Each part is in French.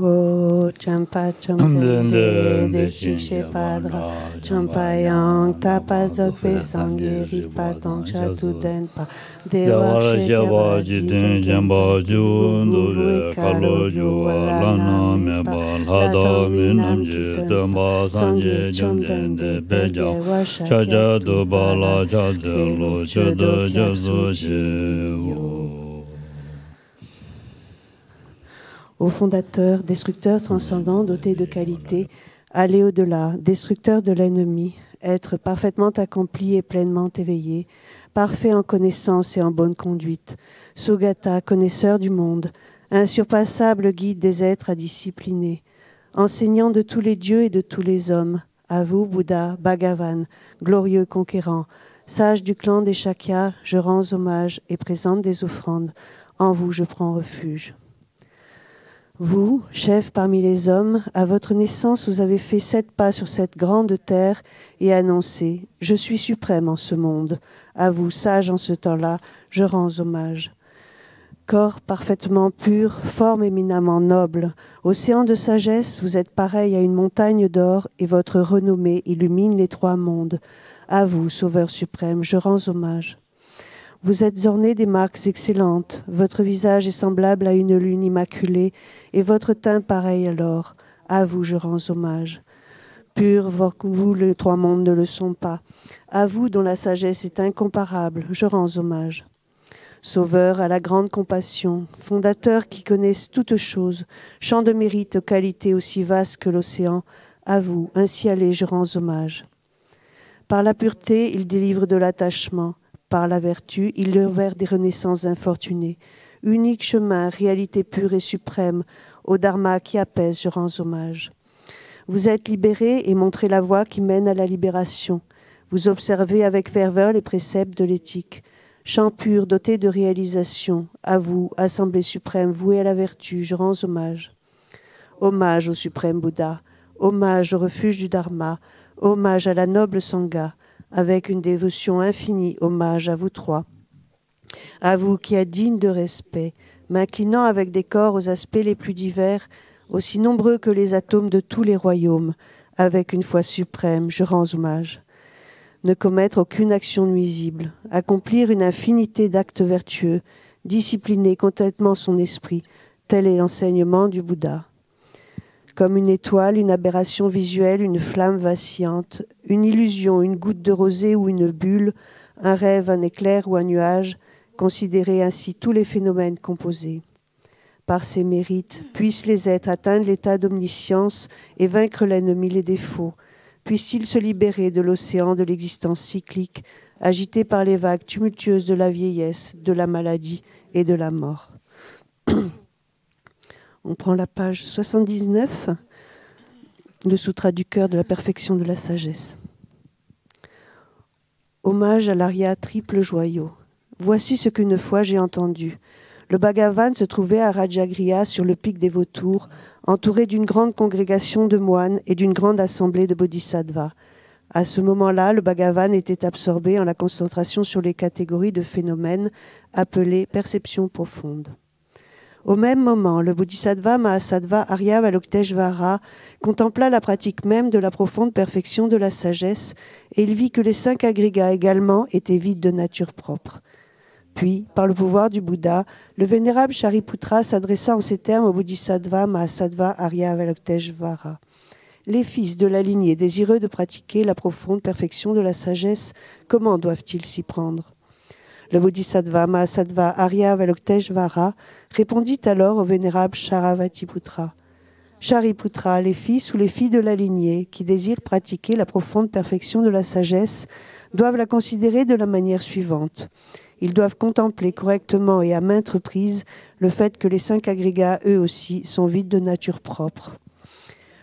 O champa champende de chiche padra champayang tapazokpe sangye rikpa tongcha tudenpa dewa shekava jiten jamba ju kalo ju alana meba lada minam jitamba sangye chamdende beja chaja do bala chaja lo chada jazo jevo. Ô fondateur, destructeur transcendant, doté de qualité, allez au-delà, destructeur de l'ennemi, être parfaitement accompli et pleinement éveillé, parfait en connaissance et en bonne conduite, Sugata, connaisseur du monde, insurpassable guide des êtres à discipliner, enseignant de tous les dieux et de tous les hommes, à vous, Bouddha, Bhagavan, glorieux conquérant, sage du clan des Shakyas, je rends hommage et présente des offrandes, en vous je prends refuge. Vous, chef parmi les hommes, à votre naissance, vous avez fait 7 pas sur cette grande terre et annoncé « Je suis suprême en ce monde ». À vous, sage en ce temps-là, je rends hommage. Corps parfaitement pur, forme éminemment noble, océan de sagesse, vous êtes pareil à une montagne d'or et votre renommée illumine les 3 mondes. À vous, Sauveur suprême, je rends hommage. Vous êtes orné des marques excellentes, votre visage est semblable à une lune immaculée, et votre teint pareil à l'or. À vous je rends hommage. Pur, vous les 3 mondes ne le sont pas. À vous dont la sagesse est incomparable, je rends hommage. Sauveur à la grande compassion, fondateur qui connaissent toutes choses, champ de mérite aux qualités aussi vastes que l'océan, à vous, ainsi allez, je rends hommage. Par la pureté, il délivre de l'attachement. Par la vertu, il libère des renaissances infortunées. Unique chemin, réalité pure et suprême, au dharma qui apaise, je rends hommage. Vous êtes libérés et montrez la voie qui mène à la libération. Vous observez avec ferveur les préceptes de l'éthique. Chant pur, doté de réalisation, à vous, Assemblée suprême, vouée à la vertu, je rends hommage. Hommage au suprême Bouddha, hommage au refuge du dharma, hommage à la noble Sangha, avec une dévotion infinie, hommage à vous 3. À vous qui êtes dignes de respect, m'inclinant avec des corps aux aspects les plus divers, aussi nombreux que les atomes de tous les royaumes, avec une foi suprême, je rends hommage. Ne commettre aucune action nuisible, accomplir une infinité d'actes vertueux, discipliner complètement son esprit, tel est l'enseignement du Bouddha. Comme une étoile, une aberration visuelle, une flamme vacillante, une illusion, une goutte de rosée ou une bulle, un rêve, un éclair ou un nuage, considérez ainsi tous les phénomènes composés. Par ses mérites, puissent les êtres atteindre l'état d'omniscience et vaincre l'ennemi, les défauts. Puissent-ils se libérer de l'océan de l'existence cyclique, agité par les vagues tumultueuses de la vieillesse, de la maladie et de la mort. On prend la page 79, le Sutra du cœur de la perfection de la sagesse. Hommage à l'Arya triple joyau. Voici ce qu'une fois j'ai entendu. Le Bhagavan se trouvait à Rajagriha sur le pic des vautours, entouré d'une grande congrégation de moines et d'une grande assemblée de bodhisattvas. À ce moment-là, le Bhagavan était absorbé en la concentration sur les catégories de phénomènes appelées perceptions profondes. Au même moment, le Bodhisattva Mahasattva Aryavalokiteshvara contempla la pratique même de la profonde perfection de la sagesse et il vit que les 5 agrégats également étaient vides de nature propre. Puis, par le pouvoir du Bouddha, le vénérable Shariputra s'adressa en ces termes au Bodhisattva Mahasattva Aryavalokiteshvara. Les fils de la lignée désireux de pratiquer la profonde perfection de la sagesse, comment doivent-ils s'y prendre ? Le Bodhisattva Mahasattva Aryavalokiteshvara répondit alors au vénérable Sharavattiputra. Shariputra, les fils ou les filles de la lignée qui désirent pratiquer la profonde perfection de la sagesse doivent la considérer de la manière suivante. Ils doivent contempler correctement et à maintes reprises le fait que les 5 agrégats, eux aussi, sont vides de nature propre.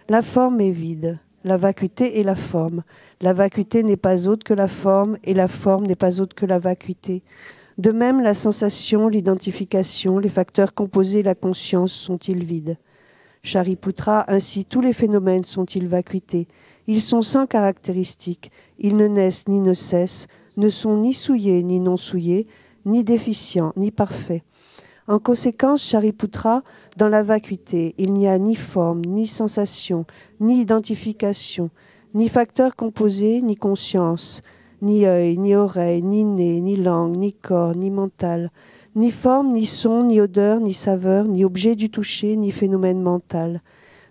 La forme est vide, la vacuité est la forme. La vacuité n'est pas autre que la forme et la forme n'est pas autre que la vacuité. De même, la sensation, l'identification, les facteurs composés et la conscience sont-ils vides. Shariputra, ainsi tous les phénomènes sont-ils vacuités. Ils sont sans caractéristiques, ils ne naissent ni ne cessent, ne sont ni souillés ni non souillés, ni déficients ni parfaits. En conséquence, Shariputra, dans la vacuité, il n'y a ni forme, ni sensation, ni identification, ni facteur composé, ni conscience, ni œil, ni oreille, ni nez, ni langue, ni corps, ni mental, ni forme, ni son, ni odeur, ni saveur, ni objet du toucher, ni phénomène mental.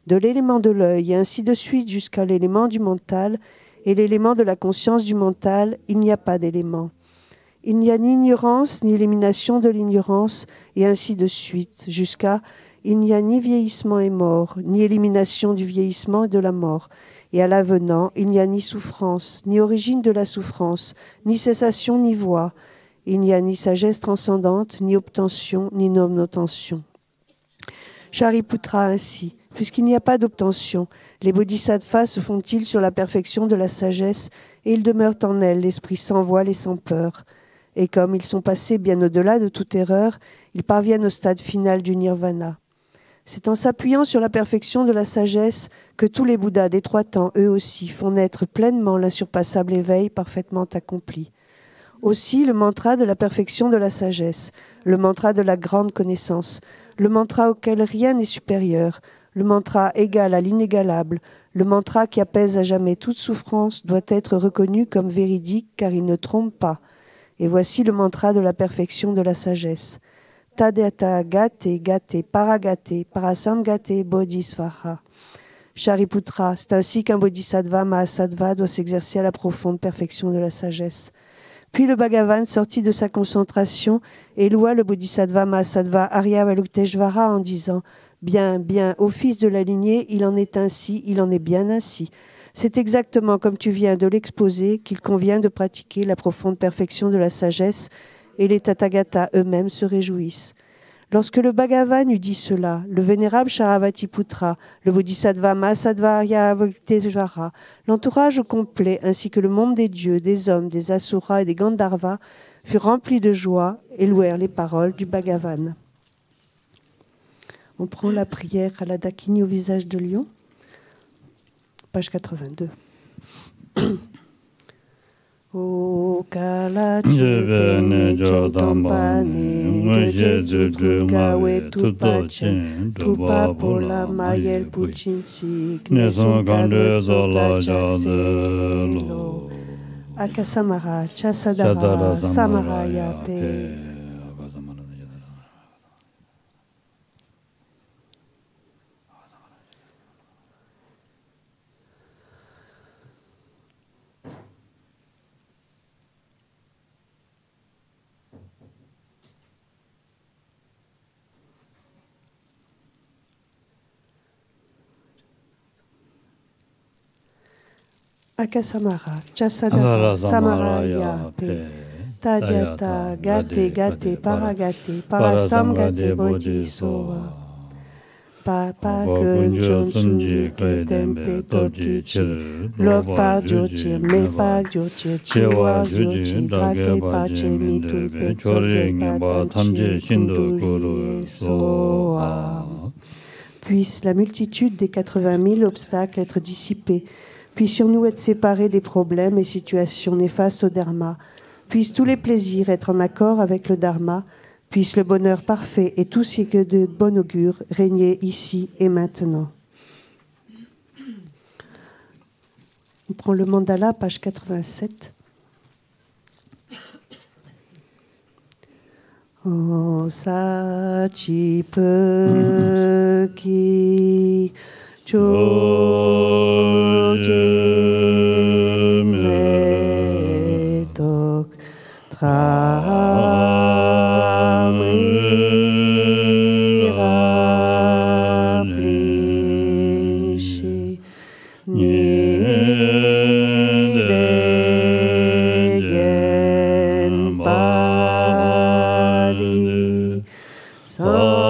De l'élément de l'œil et ainsi de suite jusqu'à l'élément du mental et l'élément de la conscience du mental, il n'y a pas d'élément. Il n'y a ni ignorance, ni élimination de l'ignorance, et ainsi de suite, jusqu'à il n'y a ni vieillissement et mort, ni élimination du vieillissement et de la mort. Et à l'avenant, il n'y a ni souffrance, ni origine de la souffrance, ni cessation, ni voie. Il n'y a ni sagesse transcendante, ni obtention, ni non-obtention. Shariputra ainsi, puisqu'il n'y a pas d'obtention, les bodhisattvas se font-ils sur la perfection de la sagesse, et ils demeurent en elle, l'esprit sans voile et sans peur. Et comme ils sont passés bien au-delà de toute erreur, ils parviennent au stade final du nirvana. C'est en s'appuyant sur la perfection de la sagesse que tous les Bouddhas des 3 temps, eux aussi, font naître pleinement l'insurpassable éveil parfaitement accompli. Aussi, le mantra de la perfection de la sagesse, le mantra de la grande connaissance, le mantra auquel rien n'est supérieur, le mantra égal à l'inégalable, le mantra qui apaise à jamais toute souffrance doit être reconnu comme véridique car il ne trompe pas. Et voici le mantra de la perfection de la sagesse. Tadhyata gate gate paragate parasamgate bodhisvaha. Shariputra, c'est ainsi qu'un bodhisattva mahasattva doit s'exercer à la profonde perfection de la sagesse. Puis le Bhagavan sortit de sa concentration et loua le bodhisattva mahasattva Aryavalokiteshvara en disant « Bien, bien, ô fils de la lignée, il en est ainsi, il en est bien ainsi. C'est exactement comme tu viens de l'exposer qu'il convient de pratiquer la profonde perfection de la sagesse et les Tathagatas eux-mêmes se réjouissent. » Lorsque le Bhagavan eut dit cela, le vénérable Sharavatipoutra, le bodhisattva Mahasattva Aryavalokiteshvara, l'entourage complet ainsi que le monde des dieux, des hommes, des asuras et des Gandharvas furent remplis de joie et louèrent les paroles du Bhagavan. On prend la prière à la Dakini au visage de lion, page 82. O kala chupene chotampane gejetsu gawe tupachen tupa pola mayel puchinsi kneson kandre zola jaselo Akasamara chasadara samaraya pe. Akasamara, Chasadara, Samaraya, Pe, Tadhyata, Gate, Gate, Paragate, Parasamgate, Bodhisattva, Papa, Kunjon, Sunji, Ketempe, Toki, Chir, Lokpa, Jochir, Mepa, Jochir, Chiwa, Jochir, Dake, Pache, Mitulpe, Choringe, Batamje, Shindo, Guru, Soa. Puisse la multitude des 80 000 obstacles être dissipés. Puissions-nous être séparés des problèmes et situations néfastes au Dharma. Puissent tous les plaisirs être en accord avec le Dharma. Puisse le bonheur parfait et tout ce qui est de bon augure régner ici et maintenant. On prend le mandala, page 87. O Sachipeki Chojimetok Tramiraplishi Nidegen Badi Sangye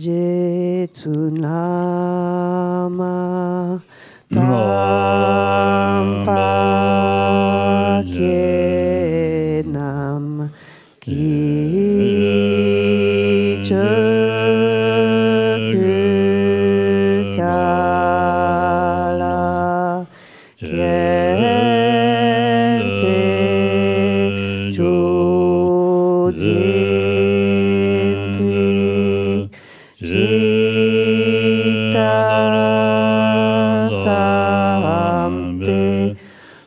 Jetsun Lama Tampa Kenam Kala Kente Jojintri Jita Tampe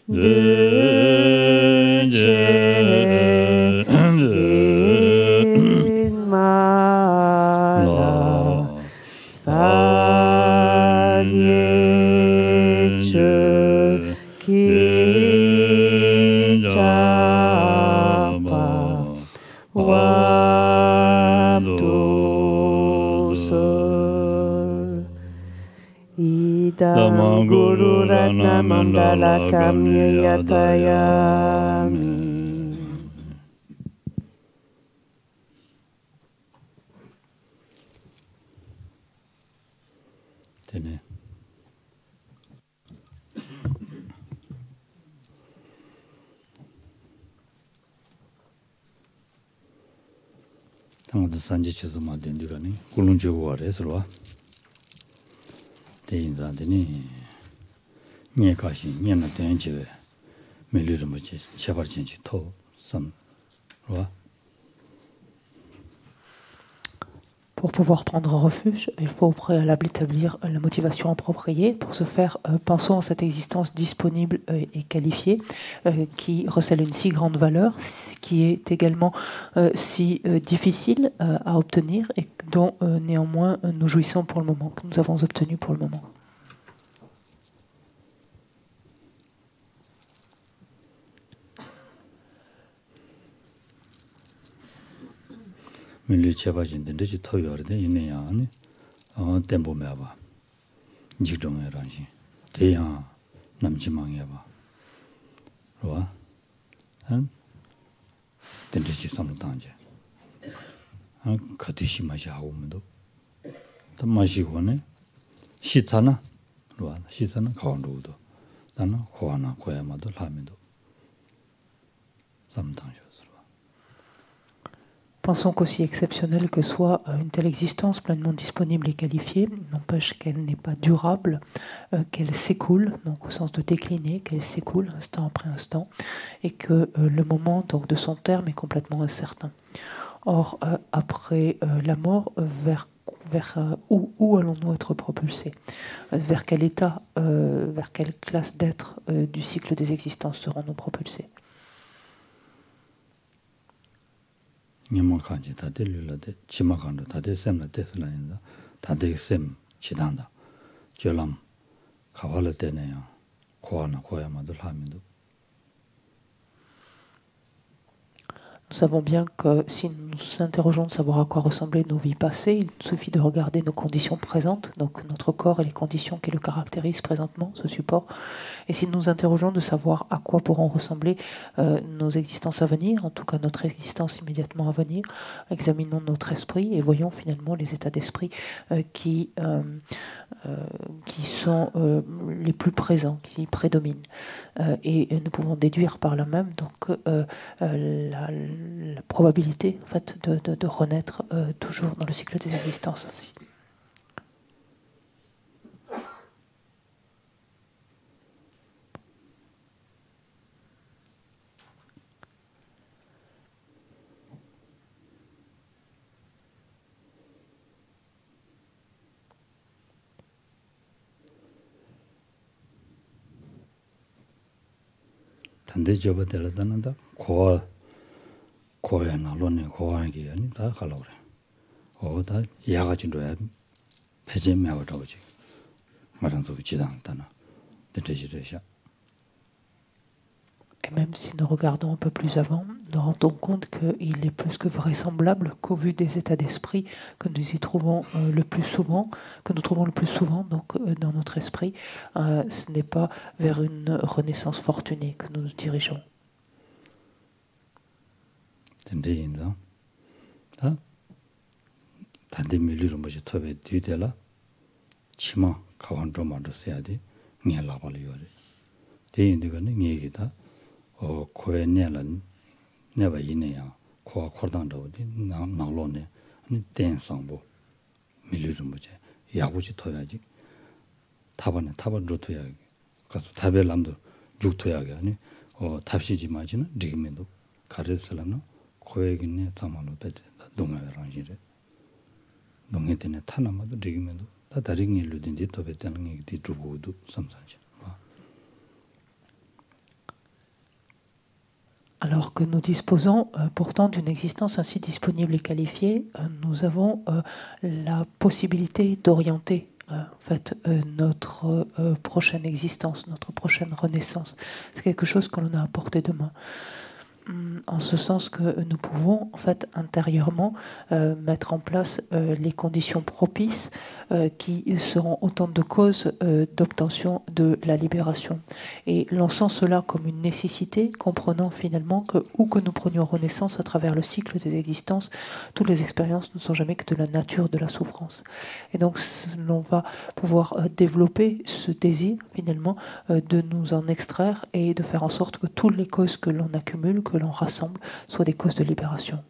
Duje Jinmala Sanyeche Kijapa Wabdosar Idam Guru Ratna Mandala Kamya Yatayami. 되네. 당도 산지치도 마된디가니 굴lun지고 와래서와 대인자들이 녀가시 녀나 된지에 밀리를 뭐지 제발진지 더 삼와 Pour pouvoir prendre refuge, il faut au préalable établir la motivation appropriée. Pour ce faire, pensons à cette existence disponible et qualifiée, qui recèle une si grande valeur, qui est également si difficile à obtenir et dont néanmoins nous jouissons pour le moment, que nous avons obtenu pour le moment. 밀리 제바진데 르지 토요르데 이내야니 템보메바 지정해라지 대야 남지망해봐 로와 한 덴지지 삼단제 카티시 마시하고면도 더 마시고네 시타나 로와 시타나 가운데도 나는 고아나 고야마도 라면도 삼단제. Pensons qu'aussi exceptionnelle que soit une telle existence pleinement disponible et qualifiée, n'empêche qu'elle n'est pas durable, qu'elle s'écoule, donc au sens de décliner, qu'elle s'écoule instant après instant, et que le moment donc, de son terme est complètement incertain. Or, après la mort, vers où allons-nous être propulsés? Vers quel état, vers quelle classe d'être du cycle des existences serons-nous propulsés? 녀모간지 다들릴라데 치마간도 다들셈나 데슬라인다 다들셈 지단다 절람 가발을 때네요 고아나 고야마들 하면도. Nous savons bien que si nous nous interrogeons de savoir à quoi ressemblaient nos vies passées, il suffit de regarder nos conditions présentes, donc notre corps et les conditions qui le caractérisent présentement, ce support. Et si nous nous interrogeons de savoir à quoi pourront ressembler nos existences à venir, en tout cas notre existence immédiatement à venir, examinons notre esprit et voyons finalement les états d'esprit qui sont les plus présents, qui prédominent. Et nous pouvons déduire par là même donc la probabilité en fait, de renaître toujours dans le cycle des existences. Ainsi. 단대 접어들었다는다 고야나 논에 고하게 아니 다 갈라 그래. 다 야가진로야 배제매하고 오지. 말한도 지당다나. 데지르샤. Et même si nous regardons un peu plus avant, nous rendons compte qu'il est plus que vraisemblable qu'au vu des états d'esprit que nous y trouvons le plus souvent, que nous trouvons le plus souvent donc, dans notre esprit, ce n'est pas vers une renaissance fortunée que nous nous dirigeons. 단대 밀리로 뭐지 탑에 뒤대라 치마 가원로만도 써야 돼 녀라발이요래 대인들은 얘기다 코에네란 내가 이네야 코가 코당도 어디 나로네 아니 댄상보 밀리로 뭐지 야구지 터야지 타반에 타반로 터야지 가서 타벨람도 죽터야게 아니 탑시지 마지는 리그면도 가르스라는 코에기네 담아놓 때 동아랑이래 동해되네 타나마도 리그면도 다 다른 일로 된지 또 배때는 얘기 두고도 삼산시. Alors que nous disposons pourtant d'une existence ainsi disponible et qualifiée, nous avons la possibilité d'orienter en fait notre prochaine existence, notre prochaine renaissance. C'est quelque chose que l'on a à portée de main. En ce sens que nous pouvons en fait intérieurement mettre en place les conditions propices qui seront autant de causes d'obtention de la libération. Et lançant cela comme une nécessité, comprenant finalement que où que nous prenions renaissance à travers le cycle des existences, toutes les expériences ne sont jamais que de la nature de la souffrance. Et donc l'on va pouvoir développer ce désir finalement de nous en extraire et de faire en sorte que toutes les causes que l'on accumule, que l'on rassemble, soient des causes de libération.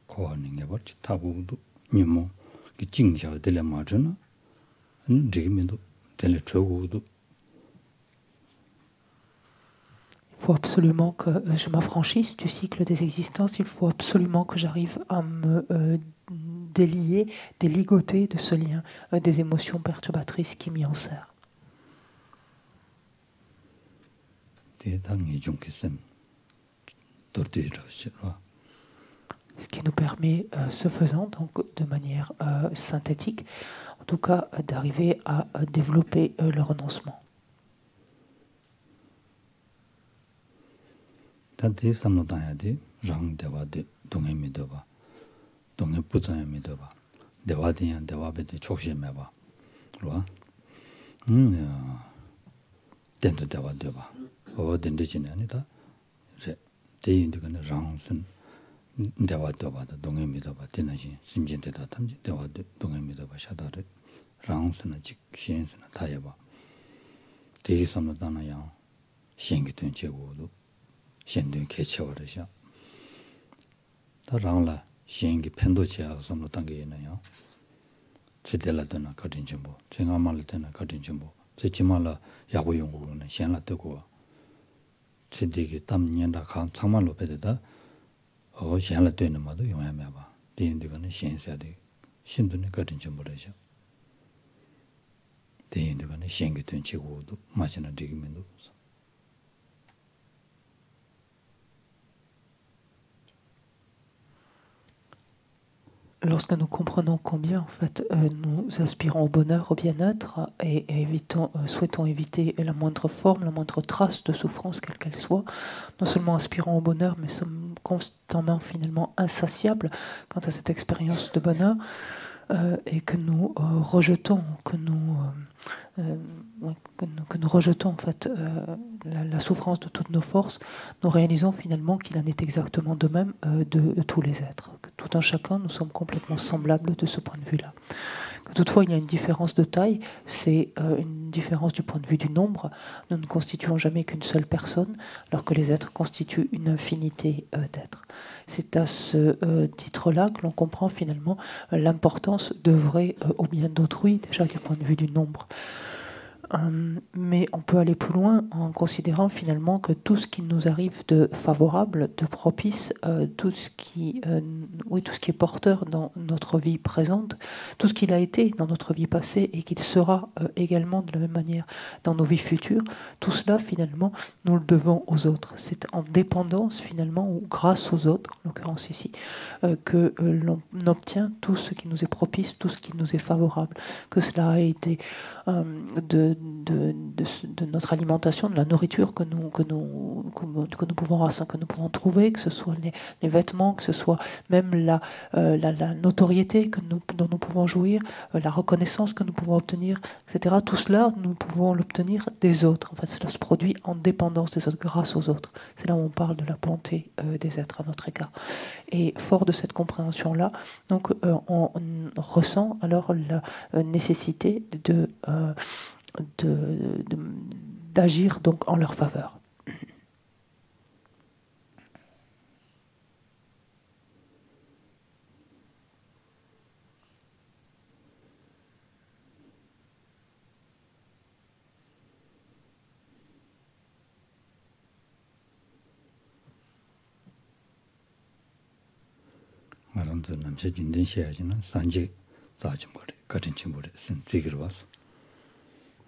고하는 게 벌지 타고도 니모 그 징샤 될래 맞으나 리그면도 될래 저고도 Il faut absolument que je m'affranchisse du cycle des existences, il faut absolument que j'arrive à me délier, déligoter de ce lien des émotions perturbatrices qui m'y enserrent. Ce qui nous permet, ce faisant, donc de manière synthétique, en tout cas d'arriver à développer le renoncement. 단지 삼노다야디 랑대와데 동해 믿어봐 동해 부자야 믿어봐 대와디야 대와베데 촉심해봐 그러와 된도 대와되봐 된지는 아니다 이제 대인들은 랑선 대와되봐다 동해 믿어봐 되나지 심진대다 탐지 대와데 동해 믿어봐 샤다르 랑선은 직시엔선은 다해봐 대기 삼노다나야 신기된 제고도 현대 개체화르샤 다랑라 신기 팬도치아 섬로 단계에는요 제대로나 거진 정보 제가 말할 때는 거진 정보 제지말라 야구 연구는 현라 되고 제대기 담년다 감 상말로 배대다 현라 되는 말도 용해매 봐 대인들은 신세대 신도는 거진 정보라셔 대인들은 신기 된 제고도 마찬가지 지금도 Lorsque nous comprenons combien en fait nous aspirons au bonheur, au bien-être et souhaitons éviter la moindre forme, la moindre trace de souffrance quelle qu'elle soit, non seulement aspirons au bonheur, mais sommes constamment finalement insatiables quant à cette expérience de bonheur et que nous rejetons, que nous rejetons en fait la souffrance de toutes nos forces, nous réalisons finalement qu'il en est exactement de même de tous les êtres. Que tout un chacun, nous sommes complètement semblables de ce point de vue-là. Que toutefois, il y a une différence de taille, c'est une différence du point de vue du nombre. Nous ne constituons jamais qu'une seule personne, alors que les êtres constituent une infinité d'êtres. C'est à ce titre-là que l'on comprend finalement l'importance d'œuvrer au bien d'autrui, déjà du point de vue du nombre. Mais on peut aller plus loin en considérant finalement que tout ce qui nous arrive de favorable, de propice, tout ce qui est porteur dans notre vie présente, tout ce qu'il a été dans notre vie passée et qu'il sera également de la même manière dans nos vies futures, tout cela finalement nous le devons aux autres. C'est en dépendance finalement ou grâce aux autres, en l'occurrence ici, que l'on obtient tout ce qui nous est propice, tout ce qui nous est favorable. Que cela a été de notre alimentation, de la nourriture que nous pouvons trouver, que ce soit les vêtements, que ce soit même la notoriété dont nous pouvons jouir, la reconnaissance que nous pouvons obtenir, etc. Tout cela, nous pouvons l'obtenir des autres. En fait, cela se produit en dépendance des autres, grâce aux autres. C'est là où on parle de la bonté des êtres à notre égard. Et fort de cette compréhension-là, donc on ressent alors la nécessité d'agir donc en leur faveur. 말한다 남자 진된 시야지는 산지 사진벌에 같은 친구를 센티그로 와서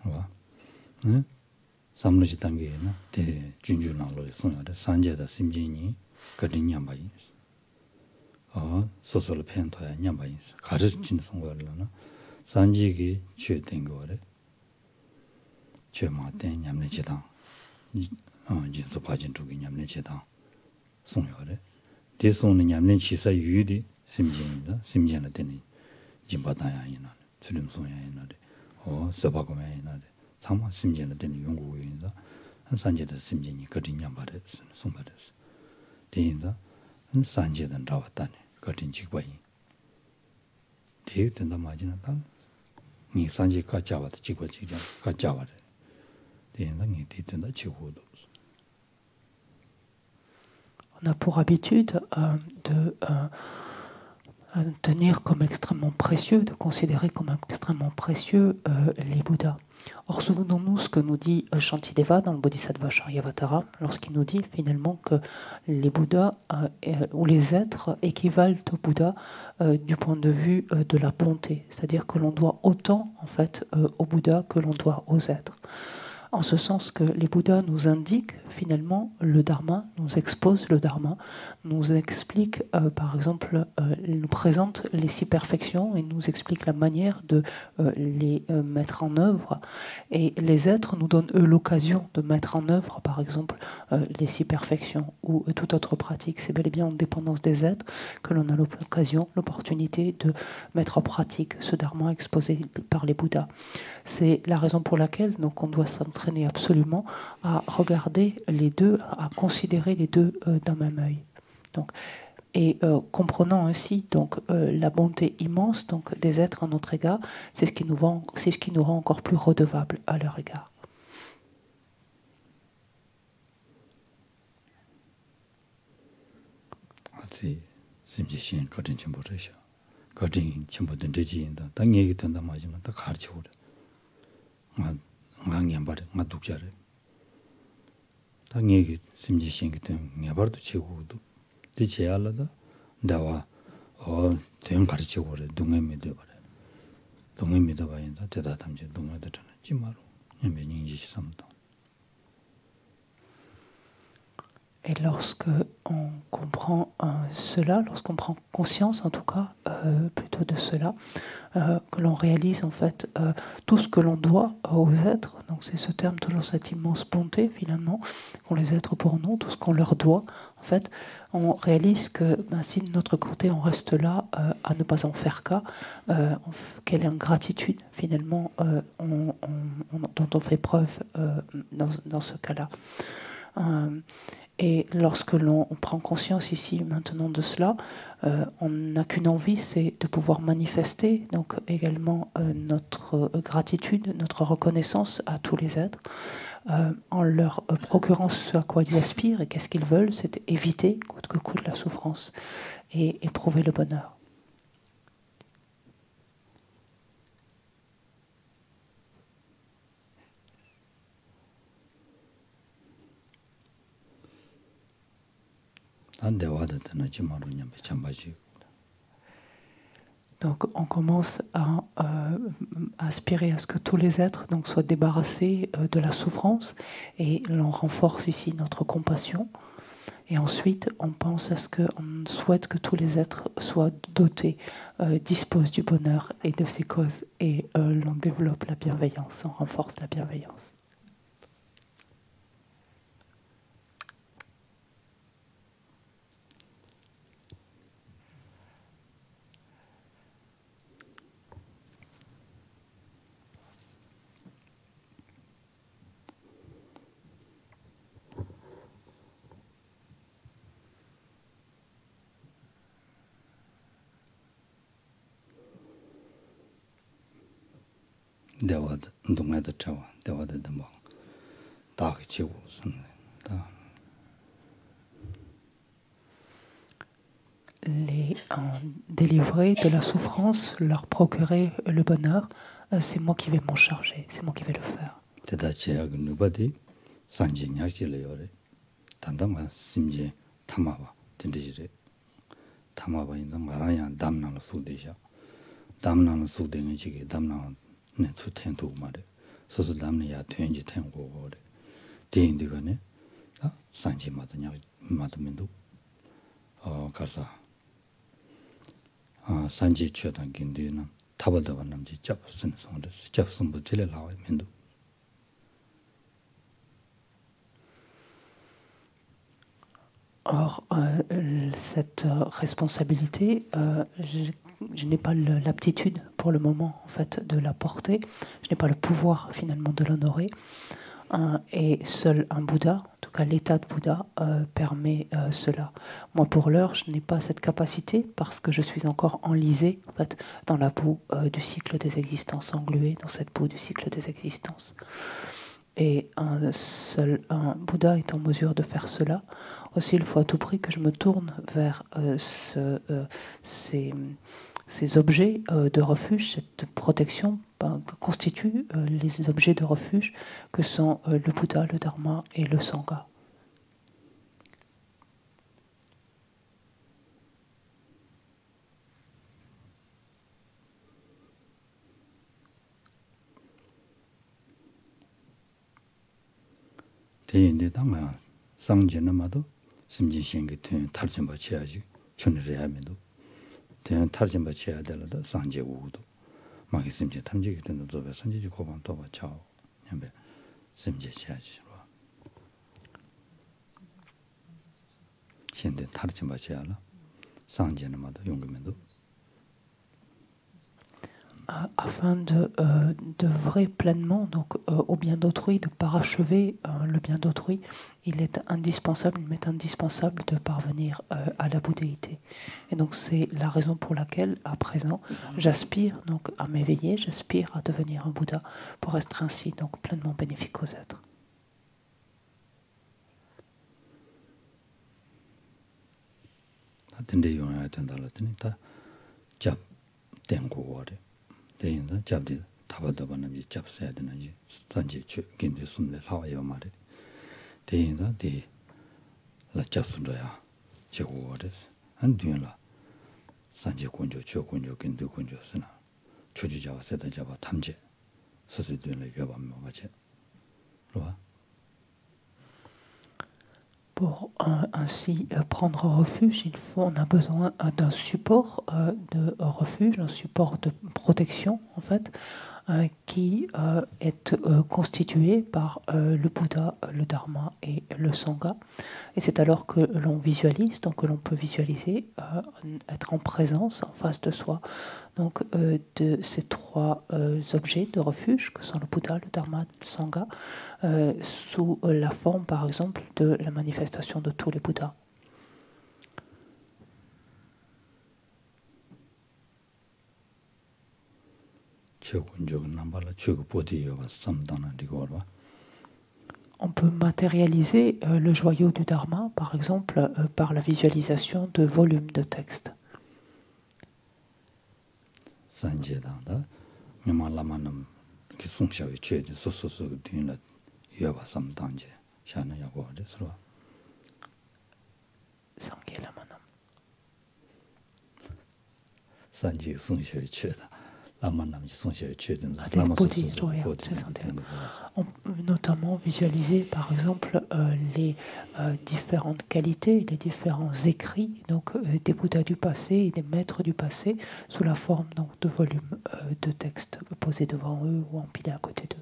와 응? 삼루지 단계에는 대 준준나로 손으로 산제다 심진이 같은 냠바이 소설 펜토야 냠바이 가르치는 성과를나 산지기 최된 거래 최마된 냠내지당 진소 파진 쪽이 냠내지당 송요래 대송은 냠낸 치사 유디 심진이다 심진을 되니 진바다야 이나 주름송야 이나래 서바고야 이나래 상마 심진을 되니 연구위인다 한 산제의 심진이 거진 냠바래 송바래스 대인다 한 산제는 나왔다네 거진 직바이 대된다 마지나다 니 산제 가짜와도 직바 직장 가짜와래 대인다 니 대된다 치고도 On a pour habitude de tenir comme extrêmement précieux, de considérer comme extrêmement précieux les Bouddhas. Or, souvenons-nous ce que nous dit Shantideva dans le Bodhisattva Charyavatara, lorsqu'il nous dit finalement que les Bouddhas ou les êtres équivalent aux Bouddhas du point de vue de la bonté, c'est-à-dire que l'on doit autant en fait aux Bouddhas que l'on doit aux êtres. En ce sens que les Bouddhas nous indiquent finalement le Dharma, nous exposent le Dharma, nous expliquent, par exemple, nous présentent les 6 perfections et nous expliquent la manière de les mettre en œuvre. Et les êtres nous donnent, eux, l'occasion de mettre en œuvre, par exemple, les 6 perfections ou toute autre pratique. C'est bel et bien en dépendance des êtres que l'on a l'occasion, l'opportunité de mettre en pratique ce Dharma exposé par les Bouddhas. C'est la raison pour laquelle donc, on doit s'entraîner absolument à regarder les deux, à considérer les deux d'un même œil. Donc, et comprenant ainsi donc, la bonté immense donc, des êtres à notre égard, c'est ce qui nous rend encore plus redevables à leur égard. 망년바래 마둑자래 당얘기 심지신기 때문에 야바도 치고도 되지야라다 나와 대응 가르치고 그래 동행이 돼 버려 동행이 돼 봐인다 대다담제 동행되잖아 찜마로 년면인지 삼도. Et lorsque on comprend cela, lorsqu'on prend conscience en tout cas plutôt de cela, que l'on réalise en fait tout ce que l'on doit aux êtres, donc c'est ce terme, toujours cette immense bonté finalement qu'ont les êtres pour nous, tout ce qu'on leur doit, en fait, on réalise que si de notre côté on reste là à ne pas en faire cas, quelle ingratitude finalement dont on fait preuve dans ce cas-là. Et lorsque l'on prend conscience ici maintenant de cela, on n'a qu'une envie, c'est de pouvoir manifester donc également notre gratitude, notre reconnaissance à tous les êtres, en leur procurant ce à quoi ils aspirent et qu'est-ce qu'ils veulent, c'est éviter coûte que coûte la souffrance et éprouver le bonheur. Donc on commence à aspirer à ce que tous les êtres donc, soient débarrassés de la souffrance et l'on renforce ici notre compassion Et ensuite, on pense à ce qu'on souhaite que tous les êtres soient dotés, disposent du bonheur et de ses causes. Et l'on développe la bienveillance, on renforce la bienveillance. 대화도 동네도 차와 대화도 뭐 다기 치고 다 Les délivrer de la souffrance, leur procurer le bonheur, c'est moi qui vais m'en charger, c'est moi qui vais le faire. 대다치야 그 누바디 산진야실래요래 단단만 심지 탐아봐 딘디지래 탐아봐 인다 말아야 담나는 수대샤 담나는 수대는 지게 담나는 네 수텐도 말에 소소 담내야 된지 텐고 그래 대인들가네 산지마다 마도면도 가서 산지 취하던 긴데는 타바다바 남지 잡스는 성도 잡스는 부질을 나와 면도 Or, cette responsabilité, je n'ai pas l'aptitude pour le moment en fait de la porter. Je n'ai pas le pouvoir finalement de l'honorer. Et seul un Bouddha, en tout cas l'état de Bouddha, permet cela. Moi, pour l'heure, je n'ai pas cette capacité parce que je suis encore enlisée en fait dans la boue du cycle des existences, engluée dans cette boue du cycle des existences. Et seul un Bouddha est en mesure de faire cela. Aussi, il faut à tout prix que je me tourne vers ces objets de refuge, cette protection que constituent les objets de refuge que sont le Bouddha, le Dharma et le Sangha. 대인데 당마 상진마도 심진신기 된 탈진 받쳐야지 춘을 해야면도 된 탈진 받쳐야 되려다 상제우도 막 심지 탐지기 되는 도배 선지지 고방 또 받쳐 냠배 심지 해야지 신대 탈진 받쳐야라 상진마도 용금면도 afin d'œuvrer pleinement donc, au bien d'autrui, de parachever le bien d'autrui, il m'est indispensable de parvenir à la bouddhéité. Et donc c'est la raison pour laquelle, à présent, j'aspire donc à m'éveiller, j'aspire à devenir un Bouddha pour être ainsi donc pleinement bénéfique aux êtres. 대인은 잡디 타바다바는 잡서야 되는지 단지 긴데 숨내 나와요 말에 대인은 대 라잡순도야 제고어스 안 뒤라 산지 군조 최군조 긴데 군조스나 초주자와 세다자와 탐제 서수들의 여반모 같이 로아 Pour ainsi prendre refuge, on a besoin d'un support de refuge, un support de protection en fait, qui est constitué par le Bouddha, le Dharma et le Sangha. Et c'est alors que l'on visualise, donc que l'on peut visualiser, être en présence, en face de soi, donc de ces trois objets de refuge que sont le Bouddha, le Dharma, le Sangha, sous la forme par exemple de la manifestation de tous les Bouddhas. On peut matérialiser le joyau du Dharma, par exemple, par la visualisation de volumes de texte. 산지 송셔 취다 Notamment visualiser par exemple les différentes qualités, les différents écrits donc, des Bouddhas du passé et des maîtres du passé sous la forme donc, de volumes de textes posés devant eux ou empilés à côté d'eux.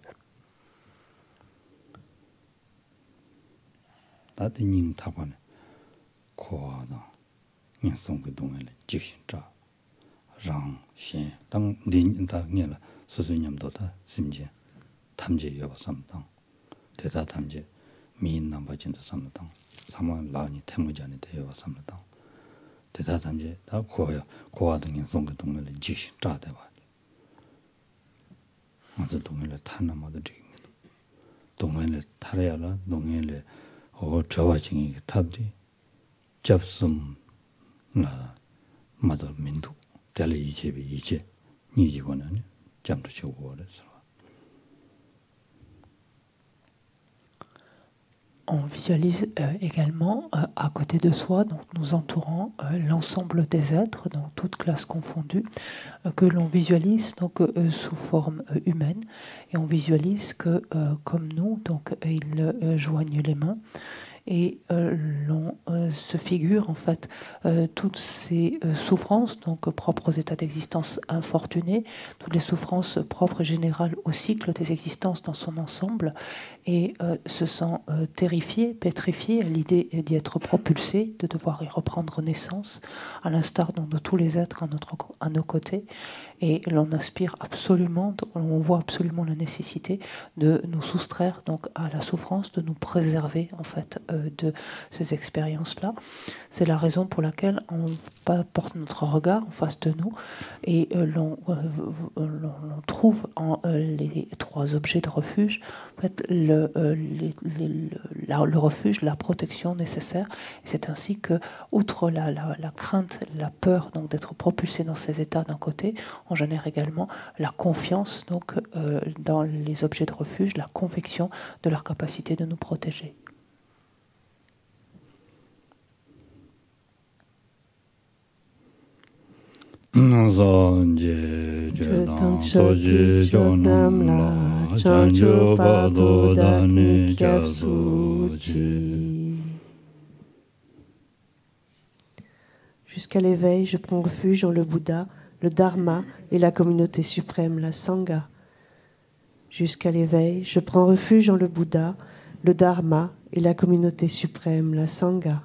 랑, 신, 당, 린, 다, 녀라, 수수님도 다, 심지, 탐지 여바 삼당, 대다 탐지, 미인 남바진도 삼당, 사만 라니 태무자니 대여바 삼당, 대다 탐지, 다 고야, 고아 등인 송그 동물을 지시 짜대봐. 아주 동물을 타나마도 지깁니다. 동물을 타려라, 동물을 저와징이 탑디, 접숨, 나, 마도 민두. On visualise également à côté de soi, donc nous entourant l'ensemble des êtres, donc toutes classes confondues, que l'on visualise donc sous forme humaine, et on visualise que comme nous, donc ils joignent les mains. Et l'on se figure en fait toutes ces souffrances donc propres aux états d'existence infortunés, toutes les souffrances propres et générales au cycle des existences dans son ensemble, et se sent terrifié, pétrifié à l'idée d'y être propulsé, de devoir y reprendre naissance, à l'instar donc, de tous les êtres à nos côtés. Et l'on aspire absolument, on voit absolument la nécessité de nous soustraire donc à la souffrance, de nous préserver en fait de ces expériences-là. C'est la raison pour laquelle on porte notre regard en face de nous et l'on trouve en les trois objets de refuge en fait, le refuge, la protection nécessaire. Et c'est ainsi que, outre la crainte, la peur donc d'être propulsé dans ces états d'un côté, on génère également la confiance donc, dans les objets de refuge, la conviction de leur capacité de nous protéger. Jusqu'à l'éveil, je prends refuge en le Bouddha, le Dharma et la communauté suprême, la Sangha. Jusqu'à l'éveil, je prends refuge en le Bouddha, le Dharma et la communauté suprême, la Sangha.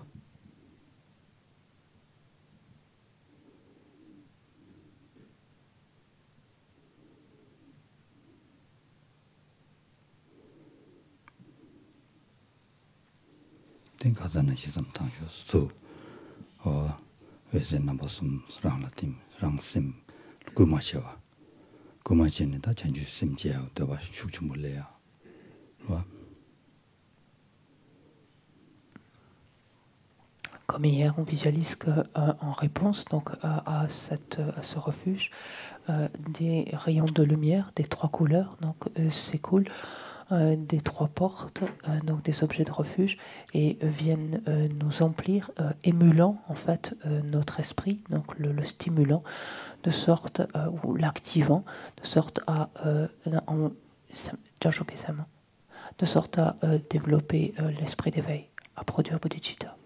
Comme hier, on visualise qu'en réponse donc, à ce refuge, des rayons de lumière des trois couleurs donc, s'écoulent des trois portes, donc des objets de refuge, et viennent nous emplir, émulant en fait notre esprit, donc le stimulant, de sorte, ou l'activant, de sorte à développer l'esprit d'éveil, à produire bodhicitta.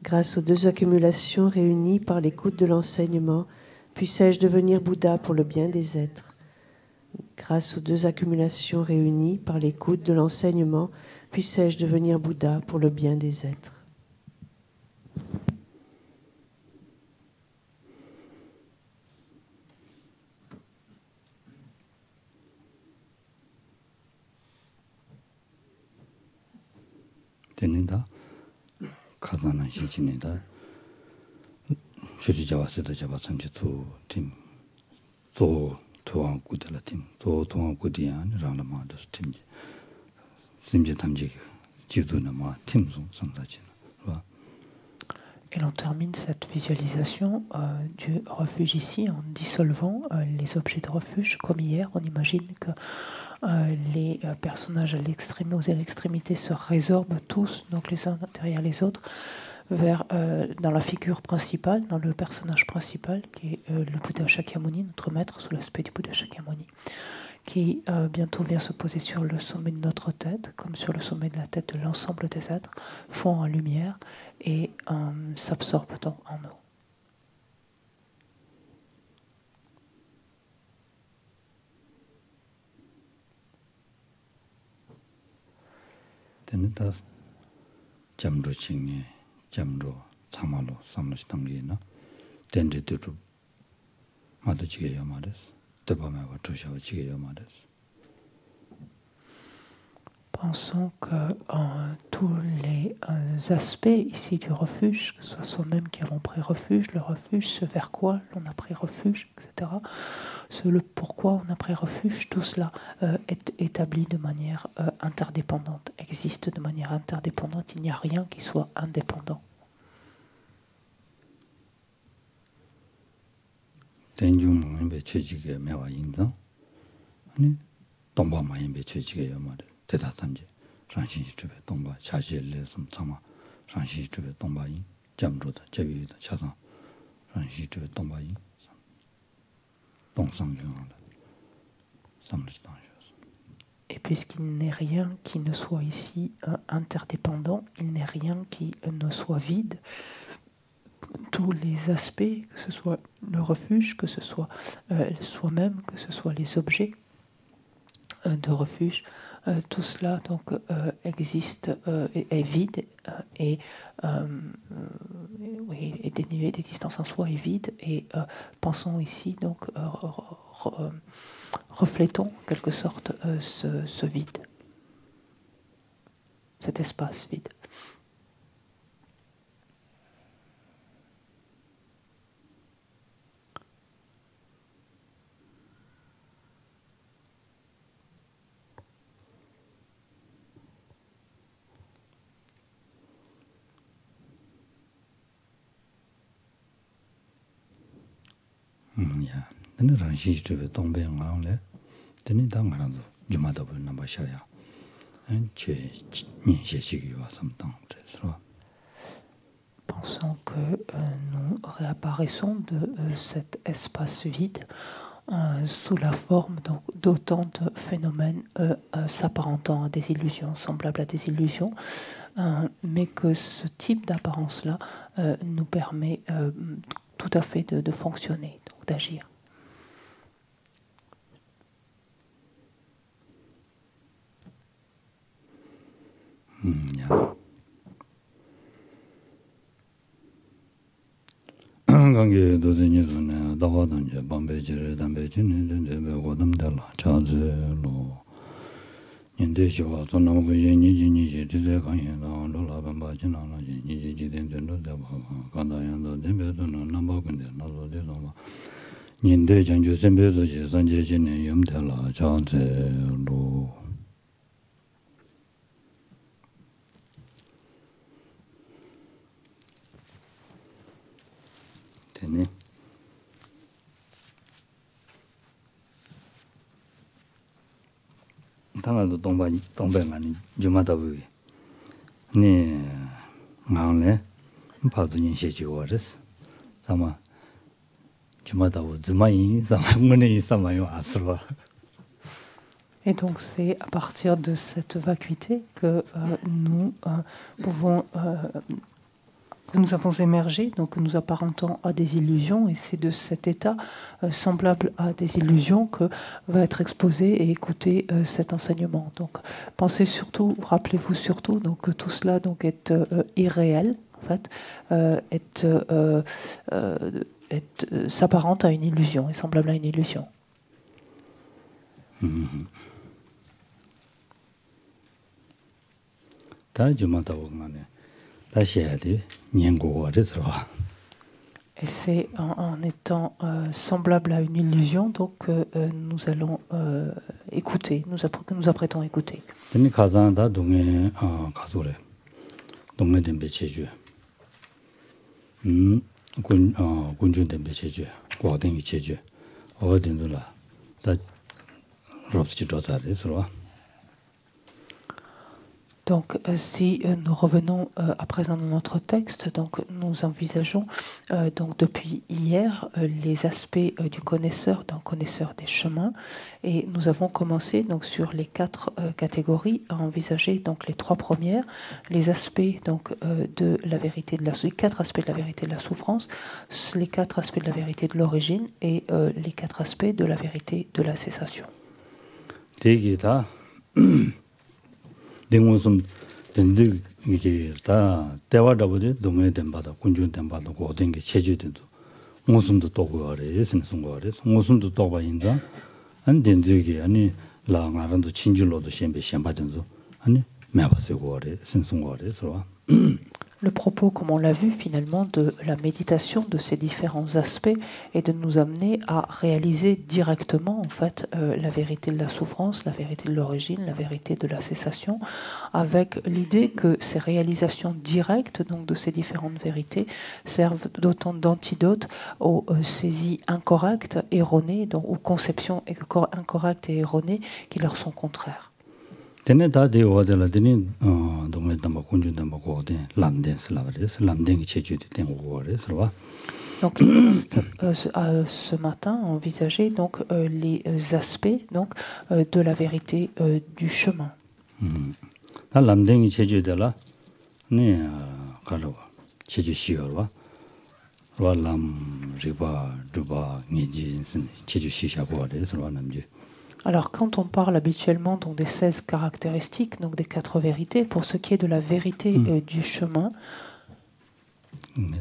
Grâce aux deux accumulations réunies par l'écoute de l'enseignement, puissais-je devenir Bouddha pour le bien des êtres. Grâce aux deux accumulations réunies par l'écoute de l'enseignement, puissais-je devenir Bouddha pour le bien des êtres. 되는다. 가다는 시진이다. 주지자와서도 잡아 선지도 팀. 또 도와구들 팀. 또 도와구디안 라라마도 팀. 심지 탐지 지도는 뭐 팀송 상사진. Et l'on termine cette visualisation du refuge ici en dissolvant les objets de refuge. Comme hier, on imagine que les personnages aux extrémités se résorbent tous, donc les uns derrière les autres, dans la figure principale, dans le personnage principal, qui est le Bouddha Shakyamuni, notre maître sous l'aspect du Bouddha Shakyamuni, qui bientôt vient se poser sur le sommet de notre tête, comme sur le sommet de la tête de l'ensemble des êtres, fond en lumière et s'absorbe donc en nous. Pensons que tous les aspects ici du refuge, que ce soit soi-même qui avons pris refuge, le refuge, ce vers quoi l'on a pris refuge, etc., le pourquoi on a pris refuge, tout cela est établi de manière interdépendante, existe de manière interdépendante, il n'y a rien qui soit indépendant. Et puisqu'il n'est rien qui ne soit ici interdépendant, il n'est rien qui ne soit vide, tous les aspects, que ce soit le refuge, que ce soit soi-même, que ce soit les objets de refuge, tout cela donc existe, est vide et dénué d'existence en soi, est vide. Et pensons ici donc, reflétons en quelque sorte ce vide, cet espace vide. Pensons que nous réapparaissons de cet espace vide sous la forme d'autant de phénomènes s'apparentant à des illusions, semblables à des illusions, mais que ce type d'apparence-là nous permet tout à fait de fonctionner, donc d'agir. 강게 도전이 도네 다와던제 밤베지를 담베지는 데베 고담달라 자제로 인데시와 존나고 예니지니지 되게 강해나 놀라반 바지나나 예니지 된데도 잡아 간다야도 데베도는 남바근데 나도 되노 인데 장주 선배도 제산제진에 염달라 자제로 되네. 당아도 동반만이 주마다 보기. 네. 마음에 파도니 시지고 왔어. 아마 주마다 주마이 사마문에 있어마요 아스로. Et donc c'est à partir de cette vacuité que nous pouvons que nous avons émergé, donc que nous apparentons à des illusions, et c'est de cet état semblable à des illusions que va être exposé et écouté cet enseignement. Donc pensez surtout, rappelez-vous surtout donc, que tout cela donc, est irréel, en fait, s'apparente à une illusion, est semblable à une illusion. Et c'est en étant semblable à une illusion donc que nous allons écouter, que nous apprêtons à écouter. 군준 된 배제주 고등이 제주 어딘들라 다 롭지 도자리스로. Donc, si nous revenons à présent dans notre texte, donc nous envisageons donc depuis hier les aspects du connaisseur, d'un connaisseur des chemins, et nous avons commencé donc sur les 4 catégories à envisager donc les 3 premières, les aspects donc de la vérité de les 4 aspects de la vérité de la souffrance, les 4 aspects de la vérité de l'origine et les 4 aspects de la vérité de la cessation. 등무슨 된들 이게 다 대화다보데 동해된 바다 군주된 바다 고된 게 체주된도 무슨도 또 그거래 무슨 거래 무슨도 또 봐인다 안 된지게 아니 라가란도 친줄로도 셴베 셴바든도 아니 매바세 거래 무슨 거래 서로. Le propos, comme on l'a vu finalement, de la méditation de ces différents aspects est de nous amener à réaliser directement en fait la vérité de la souffrance, la vérité de l'origine, la vérité de la cessation, avec l'idée que ces réalisations directes donc de ces différentes vérités servent d'autant d'antidote aux saisies incorrectes, erronées, donc aux conceptions incorrectes et erronées qui leur sont contraires. Tene da de oadela deni 동네 담바 군주 담바 고데 람덴 슬라브레스 람덴 체주디 된 고레스 봐. Donc ce matin envisager donc les aspects donc de la vérité du chemin. 다 람덴이 체주데라 네 가로 체주 시어와 와람 리바 두바 니지 체주 시샤고 레스 와 남지. Alors, quand on parle habituellement donc, des 16 caractéristiques, donc des 4 vérités, pour ce qui est de la vérité du chemin, les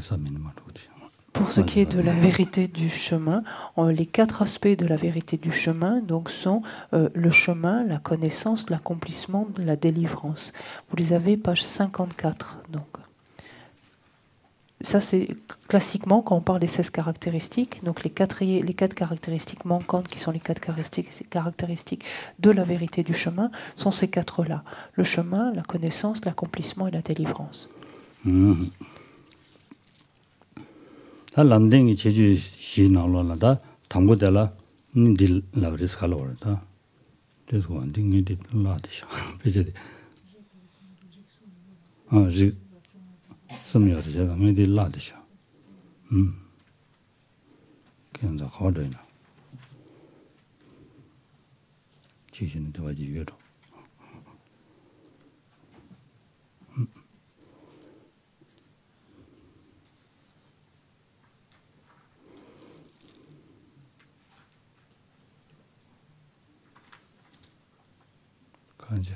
4 aspects de la vérité du chemin donc, sont le chemin, la connaissance, l'accomplissement, la délivrance. Vous les avez, page 54. Donc. Ça, c'est classiquement quand on parle des 16 caractéristiques, donc les 4 caractéristiques manquantes qui sont les 4 caractéristiques de la vérité du chemin sont ces 4-là. Le chemin, la connaissance, l'accomplissement et la délivrance. 제가 매디 라드셔. 그냥 하더이나. 지신이 되어지 위로. 간절.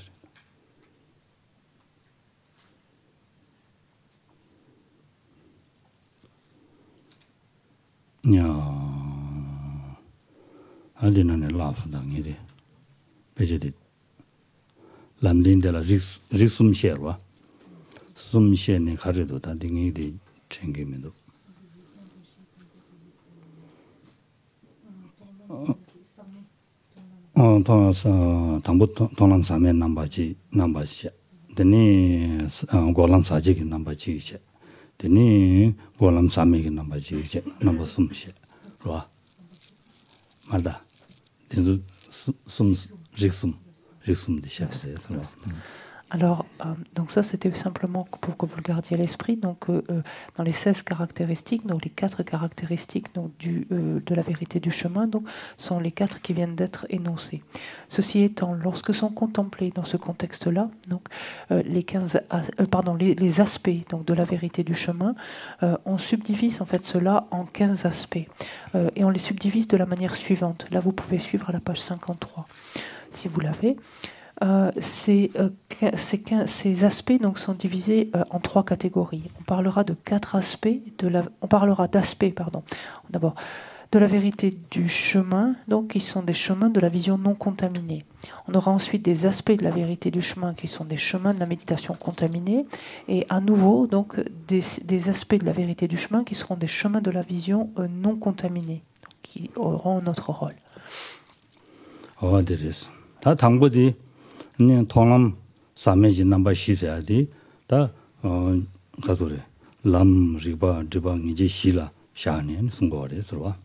야, 알리나네 라프당이데. 베제디. 람딘데라 릭숨셰와. 숨셰네 가르도 다 딩이데 챙기면도. 당부 동랑사메 남바시. 데니 고랑사지기 남바지시. 되니 고람 사미기 남바지 이제 넘버 숨시 와 말다 된주 숨 리숨 디샤세. Alors, donc ça, c'était simplement pour que vous le gardiez à l'esprit. Donc, dans les 16 caractéristiques, donc les 4 caractéristiques donc, de la vérité du chemin, donc, sont les 4 qui viennent d'être énoncées. Ceci étant, lorsque sont contemplés dans ce contexte-là, donc les aspects donc, de la vérité du chemin, on subdivise en fait cela en 15 aspects. Et on les subdivise de la manière suivante. Là, vous pouvez suivre à la page 53, si vous l'avez. Ces aspects donc, sont divisés en 3 catégories. On parlera de 4 aspects, d'abord de la vérité du chemin, donc qui sont des chemins de la vision non contaminée. On aura ensuite des aspects de la vérité du chemin qui sont des chemins de la méditation contaminée, et à nouveau donc des aspects de la vérité du chemin qui seront des chemins de la vision non contaminée, qui auront notre rôle. 통람 사매지 넘버 시세야디 다 가소래 lam riba driba ngi shila shane sungore sura.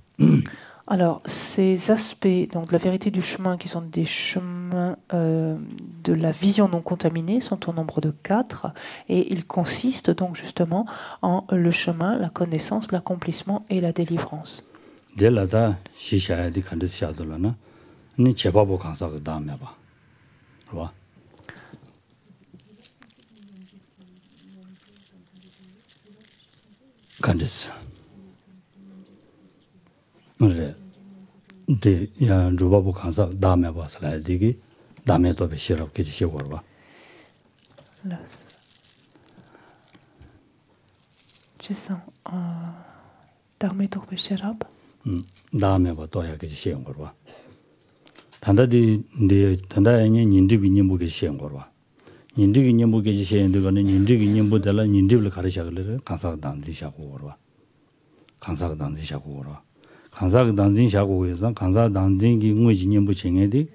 Alors, ces aspects donc, de la vérité du chemin, qui sont des chemins de la vision non contaminée, sont au nombre de 4, et ils consistent donc justement en le chemin, la connaissance, l'accomplissement et la délivrance. Delata shisha di kandis shadolana ni chebabo kansa ga dame ba. Wa. Kandis. Mure de ya rubabo kansa dame ba sala digi dame to be shirab ke ji gorba. Las. Chesa dame to be shirab. 다음에 봐 또야 그 시행 거 봐. 단다디 네 단다에 인디비 님보게 시행 거 봐. 인디비 님보게 시행 되거는 인디비 님보달라 인디를 가르쳐 그래. 강사가 단지샤고 거 봐. 강사가 단지샤고 거 봐. 강사가 단지샤고 해서 강사 단진기 응외지 님보 정해디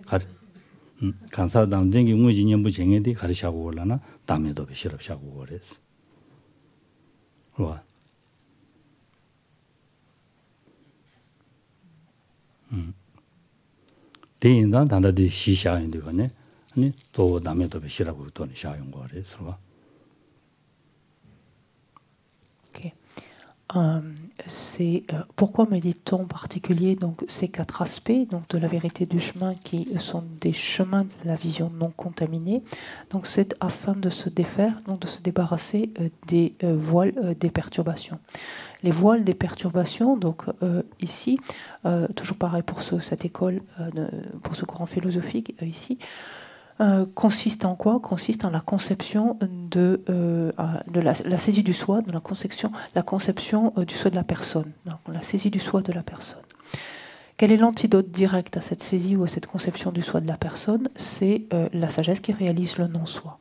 강사 단진기 응외지 님보 정해디 가르쳐고 올라나 다음에도 배시럽샤고 그랬어. 와. 대인단 단다디 시샤인데 거네. 아니 또 남의 또 배시라고 또 샤용 거래서. OK. C'est pourquoi médite-t-on en particulier donc ces 4 aspects donc de la vérité du chemin qui sont des chemins de la vision non contaminée. Donc c'est afin de se défaire, donc de se débarrasser des voiles des perturbations. Les voiles des perturbations, donc ici, toujours pareil pour cette école, pour ce courant philosophique ici, consiste en quoi? Consiste en la conception de la saisie du soi, de la conception du soi de la personne, donc la saisie du soi de la personne. Quel est l'antidote direct à cette saisie ou à cette conception du soi de la personne? C'est la sagesse qui réalise le non-soi.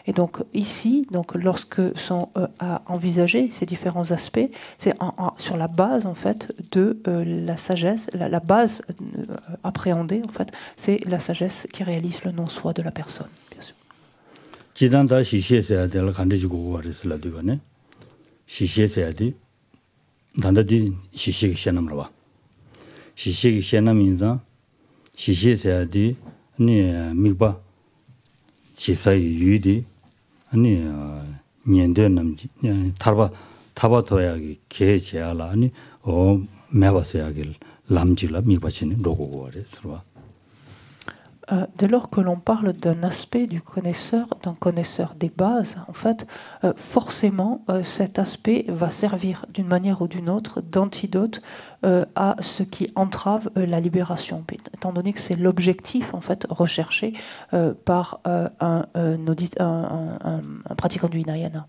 Et donc ici, donc lorsque sont à envisager ces différents aspects, c'est sur la base en fait de la sagesse, la base appréhendée en fait, c'est la sagesse qui réalise le non-soi de la personne, bien sûr. 지단다 시시해야 될 간지고 거래서 되거네. 시시해야 돼. 단다디 시시게 시험으로 봐. 시시게 시험인자 시시해야 돼. 네 미바 지사의 유디 아니 년대는 타바토야기 개제하라 아니 매바서야길 람질라 미바치는 로고고 그래서. Dès lors que l'on parle d'un aspect du connaisseur, d'un connaisseur des bases, en fait, forcément, cet aspect va servir d'une manière ou d'une autre d'antidote à ce qui entrave la libération, étant donné que c'est l'objectif en fait recherché par un pratiquant du Hinayana.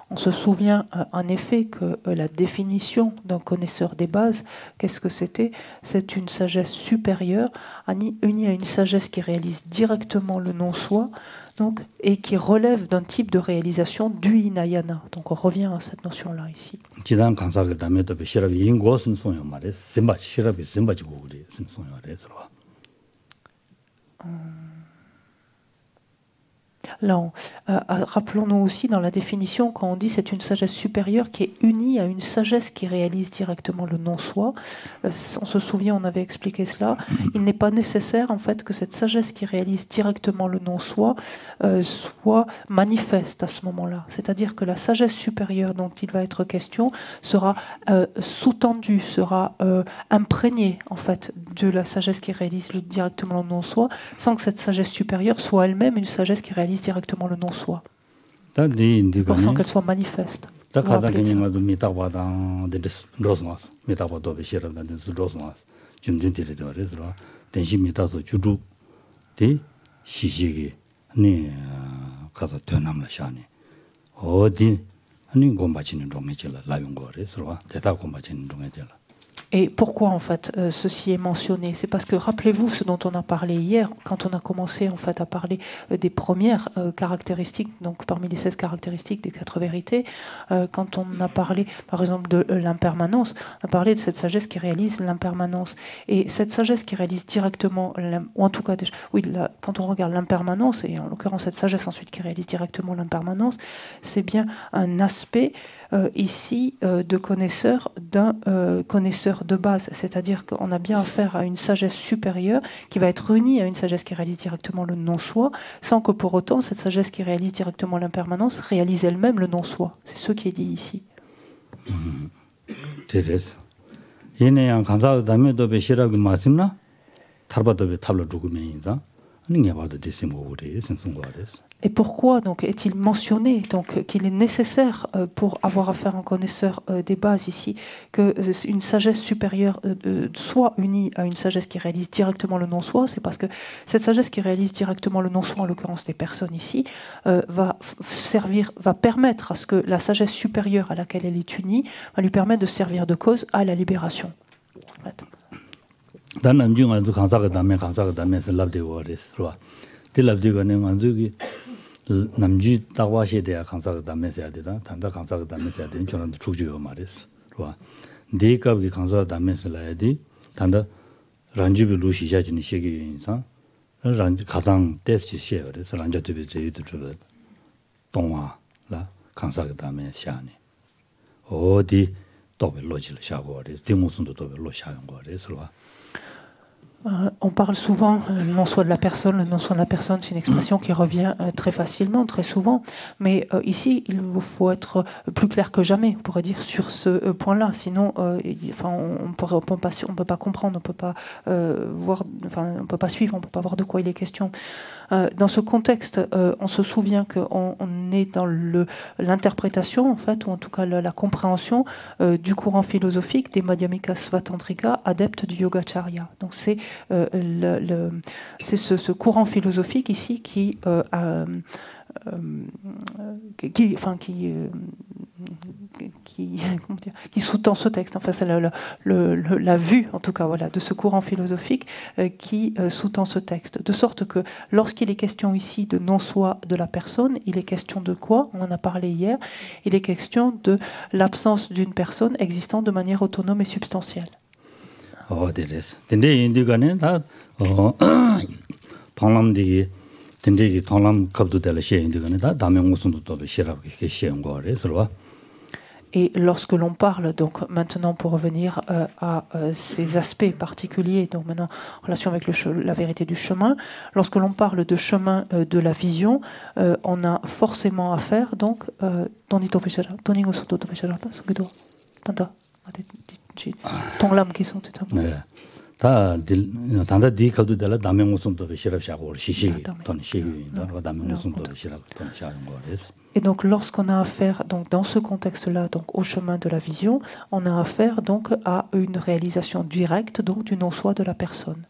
On se souvient en effet que la définition d'un connaisseur des bases, qu'est-ce que c'était? C'est une sagesse supérieure unie à une sagesse qui réalise directement le non-soi donc, et qui relève d'un type de réalisation du Hinayana. Donc on revient à cette notion-là ici. Là, rappelons-nous aussi dans la définition, quand on dit c'est une sagesse supérieure qui est unie à une sagesse qui réalise directement le non-soi, on se souvient, on avait expliqué cela, il n'est pas nécessaire en fait que cette sagesse qui réalise directement le non-soi soit manifeste à ce moment-là. C'est-à-dire que la sagesse supérieure dont il va être question sera sous-tendue, sera imprégnée en fait de la sagesse qui réalise directement le non-soi, sans que cette sagesse supérieure soit elle-même une sagesse qui réalise directement le non-soi, sans qu'elle soit manifeste. Et pourquoi en fait ceci est mentionné? C'est parce que rappelez-vous ce dont on a parlé hier, quand on a commencé en fait à parler des premières caractéristiques, donc parmi les 16 caractéristiques des 4 vérités, quand on a parlé par exemple de l'impermanence, on a parlé de cette sagesse qui réalise l'impermanence. Et cette sagesse qui réalise directement, ou en tout cas, oui, quand on regarde l'impermanence, et en l'occurrence cette sagesse ensuite qui réalise directement l'impermanence, c'est bien un aspect ici de connaisseur d'un connaisseur de base, c'est-à-dire qu'on a bien affaire à une sagesse supérieure qui va être unie à une sagesse qui réalise directement le non-soi, sans que pour autant cette sagesse qui réalise directement l'impermanence réalise elle-même le non-soi. C'est ce qui est dit ici. Et pourquoi donc est-il mentionné donc qu'il est nécessaire pour avoir affaire à un connaisseur des bases ici que une sagesse supérieure soit unie à une sagesse qui réalise directement le non-soi? C'est parce que cette sagesse qui réalise directement le non-soi, en l'occurrence des personnes ici, va permettre à ce que la sagesse supérieure à laquelle elle est unie va lui permettre de servir de cause à la libération. En fait. 남주 다와시에 대한 강사가 담면서야 되다. 단다 강사가 담면서야 되는 저런 축주요 말이스. 그봐. 네갑이 강사가 담면서야 돼. 단다 란주비 루시샤지는 시기 인상. 란 가장 대시 시에 그래서 란자도비 제유도 주고 동화라 강사가 담면서야니. 어디 도벨 로지를 샤고 그래. 디무슨도 도벨 로샤는 거 그래서 봐. On parle souvent le non-soi de la personne. Le non-soi de la personne, c'est une expression qui revient très facilement, très souvent. Mais ici, il faut être plus clair que jamais, on pourrait dire, sur ce point-là. Sinon, on peut pas comprendre, on peut pas voir, on peut pas suivre, on peut pas voir de quoi il est question. Dans ce contexte, on se souvient qu'on est dans l'interprétation, en fait, ou en tout cas la compréhension du courant philosophique des Madhyamika Svatantrika, adeptes du Yogacharya. Donc c'est ce courant philosophique ici qui sous-tend ce texte. Enfin, c'est la vue, en tout cas, voilà, de ce courant philosophique qui sous-tend ce texte. De sorte que lorsqu'il est question ici de non-soi de la personne, il est question de quoi? On en a parlé hier. Il est question de l'absence d'une personne existant de manière autonome et substantielle. 근데 인디가는 다 통람되기 근데 통람 갑도 될 시에 인디가는 다 담에 무슨도 또 시라고 이렇게 시한 거래서 Et lorsque l'on parle, donc maintenant pour revenir à ces aspects particuliers, donc maintenant en relation avec la vérité du chemin, lorsque l'on parle de chemin de la vision, on a forcément affaire donc ton l'âme qui sont tout à fait. Et donc lorsqu'on a affaire donc dans ce contexte-là donc au chemin de la vision, on a affaire donc à une réalisation directe donc du non-soi de la personne.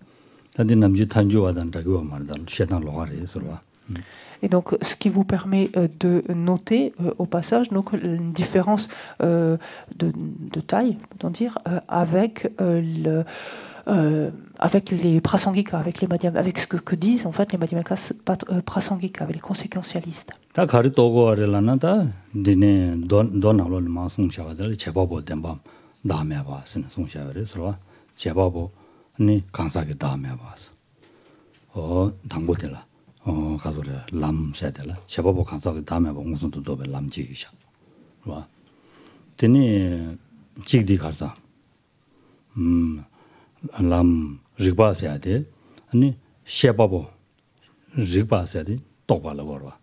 Et donc, ce qui vous permet de noter au passage donc, une différence de taille, peut-on dire, avec les prasangika, avec ce que disent en fait les madhyamikas prasangika, avec les conséquentialistes. 가서래 람 세대라 제법을 간사하게 다음에 무슨 또 람지기샤 와 되니 직디 가서 람 리바셔야 돼 아니 셰바보 리바셔야 돼 똑발라 거라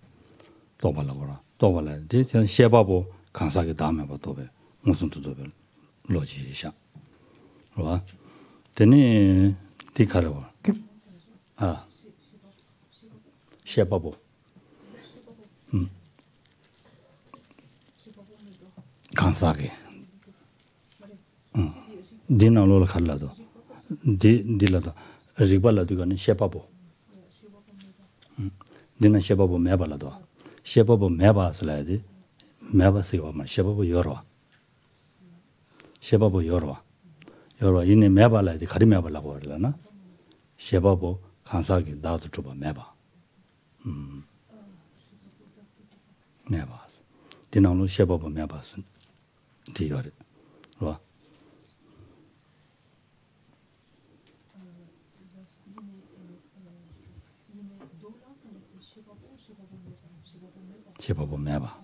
똑발라 돼 셰바보 간사하게 다음에 또 무슨 또 로지샤 와 되니 디카로 아 셰바보 간사게 디나로를 갈라도 디라도 리발라도 가는 셰바보 디나 셰바보 매발라도 셰바보 매바슬라야지 매바스가 말 셰바보 열어 여러 이네 매발라지 가리 매발라고 하려나 셰바보 간사기 나도 줘봐 매봐 매봐 디나로 셰바보 매봐스 디요레 와 셰바보 매봐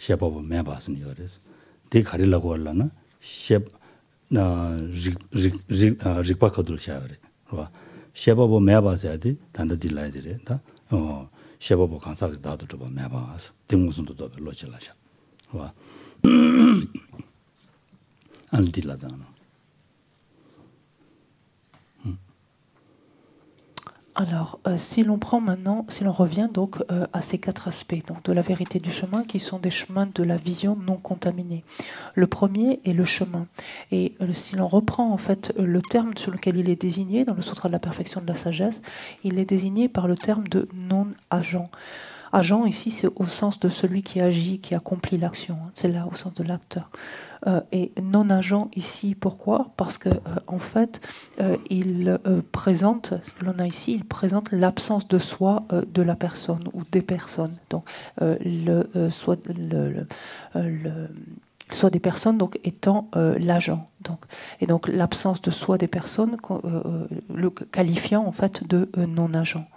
셰바보 매봐스 요레스 디 가리라고 하려나 셰나 릭바커들 샤베 와 셰바보 매봐서야지 단다 딜라이들이 다 셰바보 간사가 나도 좀 매봐서 등무슨도 더 로질라샤 와 안 딜라다나 Alors, si l'on prend maintenant, si l'on revient donc à ces 4 aspects donc de la vérité du chemin, qui sont des chemins de la vision non contaminée. Le premier est le chemin. Et si l'on reprend en fait le terme sur lequel il est désigné dans le Sutra de la perfection de la sagesse, il est désigné par le terme de non-agent. Agent ici, c'est au sens de celui qui agit, qui accomplit l'action. C'est là au sens de l'acteur. Et non-agent ici, pourquoi? Parce que en fait, il présente, ce que l'on a ici, il présente l'absence de soi de la personne ou des personnes. Donc, soit des personnes donc étant l'agent. Et donc l'absence de soi des personnes, le qualifiant en fait de non-agent.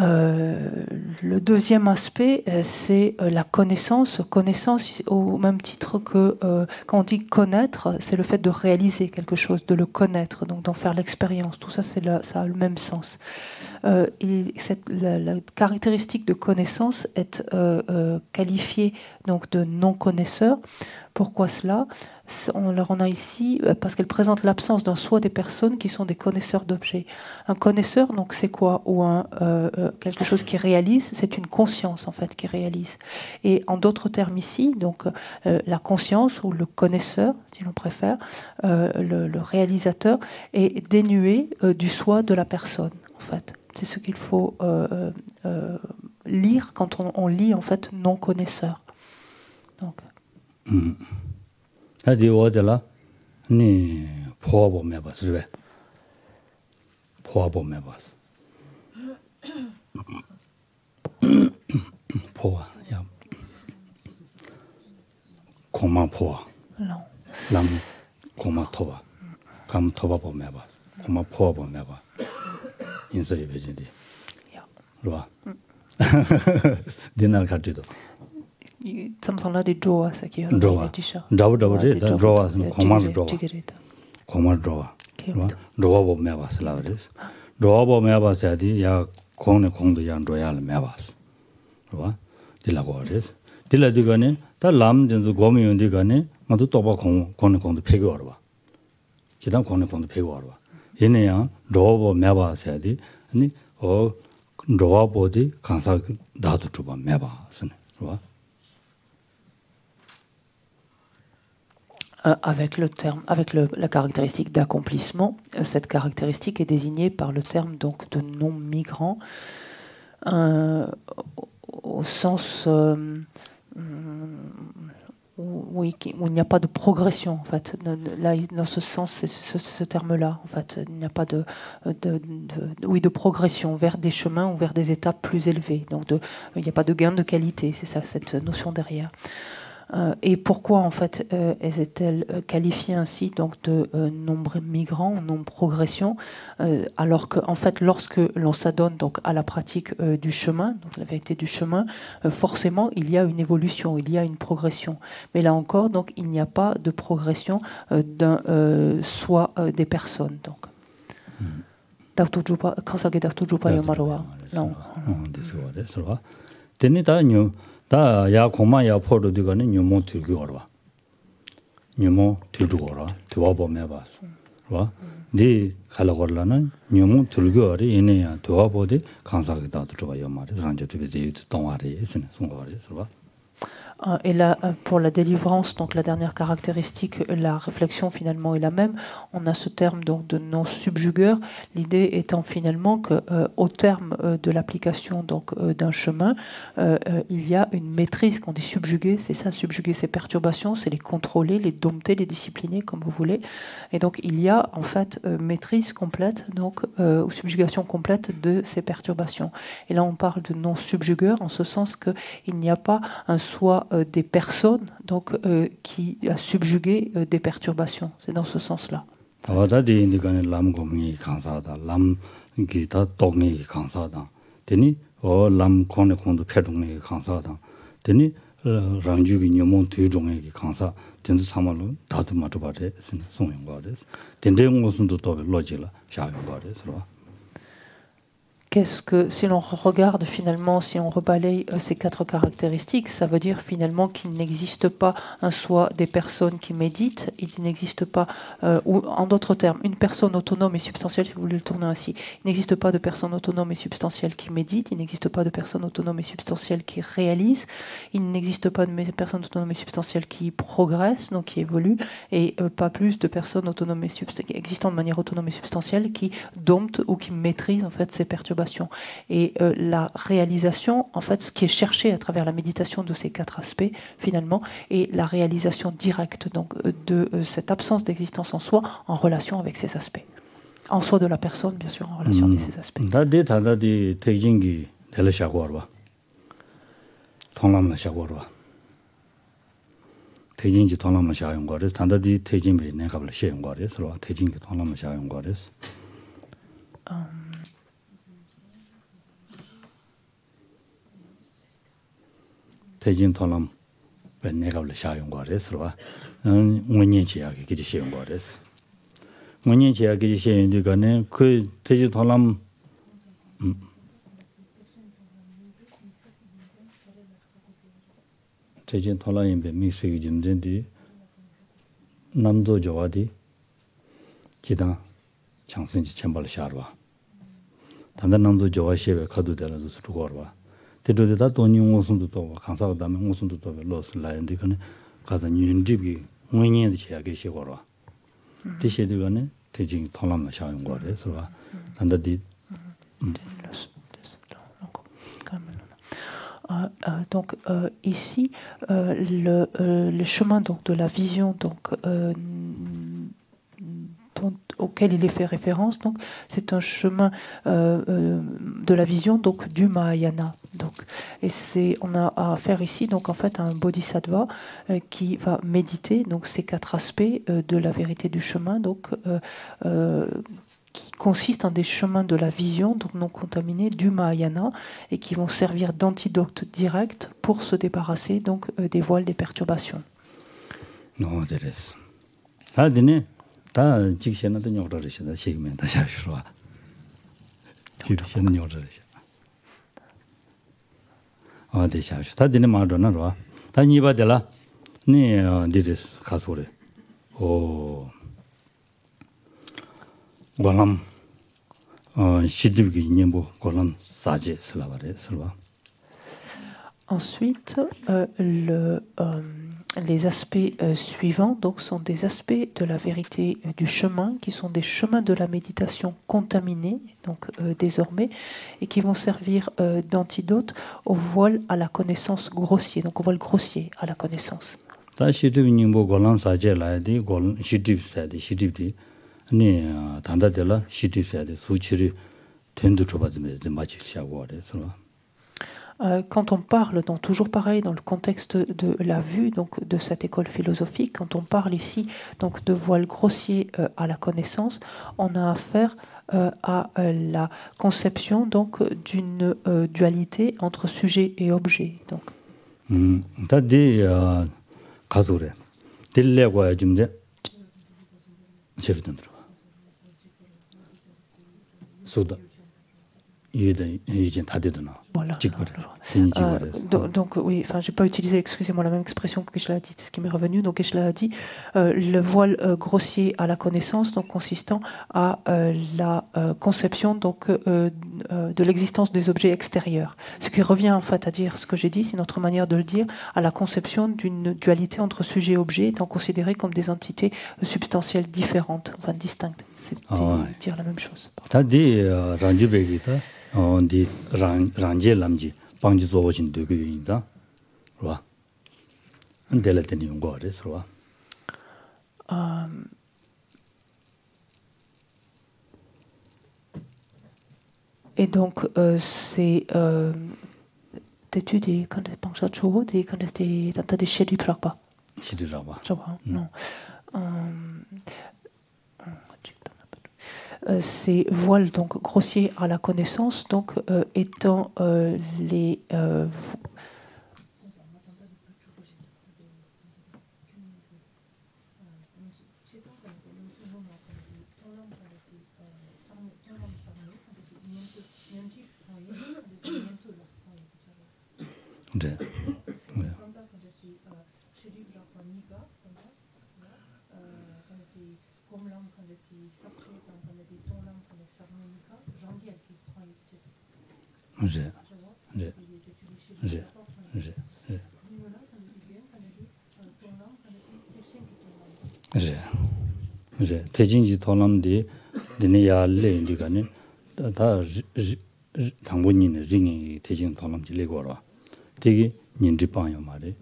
Le deuxième aspect, c'est la connaissance. Connaissance, au même titre que quand on dit connaître, c'est le fait de réaliser quelque chose, de le connaître, donc d'en faire l'expérience. Tout ça, ça a le même sens. Et la caractéristique de connaissance est qualifiée donc de non-connaisseur. Pourquoi cela? On a ici, parce qu'elle présente l'absence d'un soi des personnes qui sont des connaisseurs d'objets. Un connaisseur, donc c'est quoi? Ou quelque chose qui réalise, c'est une conscience en fait qui réalise. Et en d'autres termes ici, donc la conscience ou le connaisseur, si l'on préfère, le réalisateur est dénué du soi de la personne en fait. C'est ce qu'il faut lire quand on lit en fait non connaisseur. Donc. 아디 어디라 니 포화보 매봤어 왜 포화보 매봤어 포화 야 고마 포화 람 고마 토바 감 토바보 매봤어 고마 포화보 매봐 인서에 배진디 로아 디날 가지도 samsala de joa ça qui est joa joa komar joa joa bo me bas la res joa bo me bas ya di ya kong ne kong do yang joa la me bas roa dila go res dila di gane ta lam den zo gomi yon di gane ma do to ba kong ne kong do pe go ba jidan kong ne kong do pe go ba yene ya joa bo me bas ya di ni joa bo di kansa da do chu ba me bas ne roa avec la caractéristique d'accomplissement. Cette caractéristique est désignée par le terme donc de non-migrant au sens où il n'y a pas de progression en fait. Là, dans ce sens, c'est ce terme-là en fait. Il n'y a pas de progression vers des chemins ou vers des étapes plus élevées. Donc il n'y a pas de gain de qualité. C'est ça cette notion derrière. Et pourquoi en fait est-elle qualifiée ainsi donc de nombre migrant, non progression, alors que en fait lorsque l'on s'adonne donc à la pratique du chemin, donc la vérité du chemin, forcément il y a une évolution, il y a une progression. Mais là encore donc il n'y a pas de progression d'un soi des personnes donc. 다 야고마 야포로 되거는 녀모 들고 와. 녀모 들고 와. 도와 보면 봤어. 와. 네 갈라걸라는 녀모 들고 와리 얘네야 도와 보디 강사기다 들어가요 말이. 산제 되게 동아리 있으네. 송거리 봐. Et là, pour la délivrance, donc la dernière caractéristique, la réflexion finalement est la même. On a ce terme donc de non-subjugueur. L'idée étant finalement que au terme de l'application d'un chemin, il y a une maîtrise qu'on dit subjuguer, c'est ça, subjuguer ces perturbations, c'est les contrôler, les dompter, les discipliner comme vous voulez. Et donc il y a en fait maîtrise complète, donc ou subjugation complète de ces perturbations. Et là on parle de non-subjugueur en ce sens qu'il n'y a pas un soi des personnes donc qui a subjugué des perturbations. C'est dans ce sens-là. Qu'est-ce que, si l'on regarde finalement, si on rebalaye ces 4 caractéristiques, ça veut dire finalement qu'il n'existe pas un soi des personnes qui méditent, il n'existe pas, ou en d'autres termes, une personne autonome et substantielle, si vous voulez le tourner ainsi, il n'existe pas de personne autonome et substantielle qui médite, il n'existe pas de personne autonome et substantielle qui réalise, il n'existe pas de personne autonome et substantielle qui progresse, donc qui évolue, et pas plus de personnes autonomes et existant de manière autonome et substantielle qui domptent ou qui maîtrisent en fait ces perturbations. Et la réalisation, en fait, ce qui est cherché à travers la méditation de ces 4 aspects, finalement, est la réalisation directe donc, de cette absence d'existence en soi en relation avec ces aspects. En soi de la personne, bien sûr, en relation avec ces aspects. 대진 토람 내가 원래 샤용 거래서 원년 지역이 기지 시용 거래서 원년 지역이 시행되가네 그 대진 토람 대진 토람인데 미세기 준전디 남도 좋아디 기다 장선지 첨발 샤르와 단단 남도 좋아시에 가도 되는 수로 걸어와 대도다 돈이 무슨도 또 강사가 다음에 무슨도 또 로스 라인데 그네 가다 윤집이 원년의 지역에 시고로 대시되거네 대진 통람나 샤용 거래서 단다디 Donc ici le chemin donc de la vision donc auquel il est fait référence, donc c'est un chemin de la vision donc du Mahayana. Donc, et on a à faire ici donc en fait un bodhisattva qui va méditer donc ces 4 aspects de la vérité du chemin, donc qui consistent en des chemins de la vision donc non contaminés du Mahayana et qui vont servir d'antidote direct pour se débarrasser donc des voiles des perturbations. Non, c'est ça. 다 직시하는 요러시다 시기면 다시 하시러. 직시하는 요러시. 대시 하시. 다 되는 말도나 로. 다 니바들라. 네 디르스 가소래. 고람 시드기 님보 고람 사제 슬라바레 슬바. Ensuite, les aspects suivants donc, sont des aspects de la vérité du chemin, qui sont des chemins de la méditation contaminés, donc désormais, et qui vont servir d'antidote au voile à la connaissance grossier, donc au voile grossier à la connaissance. Quand on parle, donc toujours pareil dans le contexte de la vue, donc de cette école philosophique, quand on parle ici donc de voile grossier à la connaissance, on a affaire à la conception donc d'une dualité entre sujet et objet. Donc. Voilà. Donc oui, enfin j'ai pas utilisé, excusez-moi, la même expression que je l'ai dit, ce qui m'est revenu. Donc je l'ai dit, le voile grossier à la connaissance, donc consistant à la conception donc de l'existence des objets extérieurs. Ce qui revient en fait à dire ce que j'ai dit, c'est notre manière de le dire, à la conception d'une dualité entre sujet et objet, étant considérés comme des entités substantielles différentes, enfin distinctes. C'est dire la même chose. 디 란제 람지 방지 조진 되고 있다. 봐. 안될 때는 용거 그래서 봐. Et donc, c'est études quand tu penses à chaud et quand tu as des chez du prapa. Chez du prapa. Non. Ces voiles donc grossiers à la connaissance, donc étant les 네. 대진지 돌람디 드네야 레인디가네 다 당분이네 링이 대진 돌람지 레고라 되게 년지방요 말에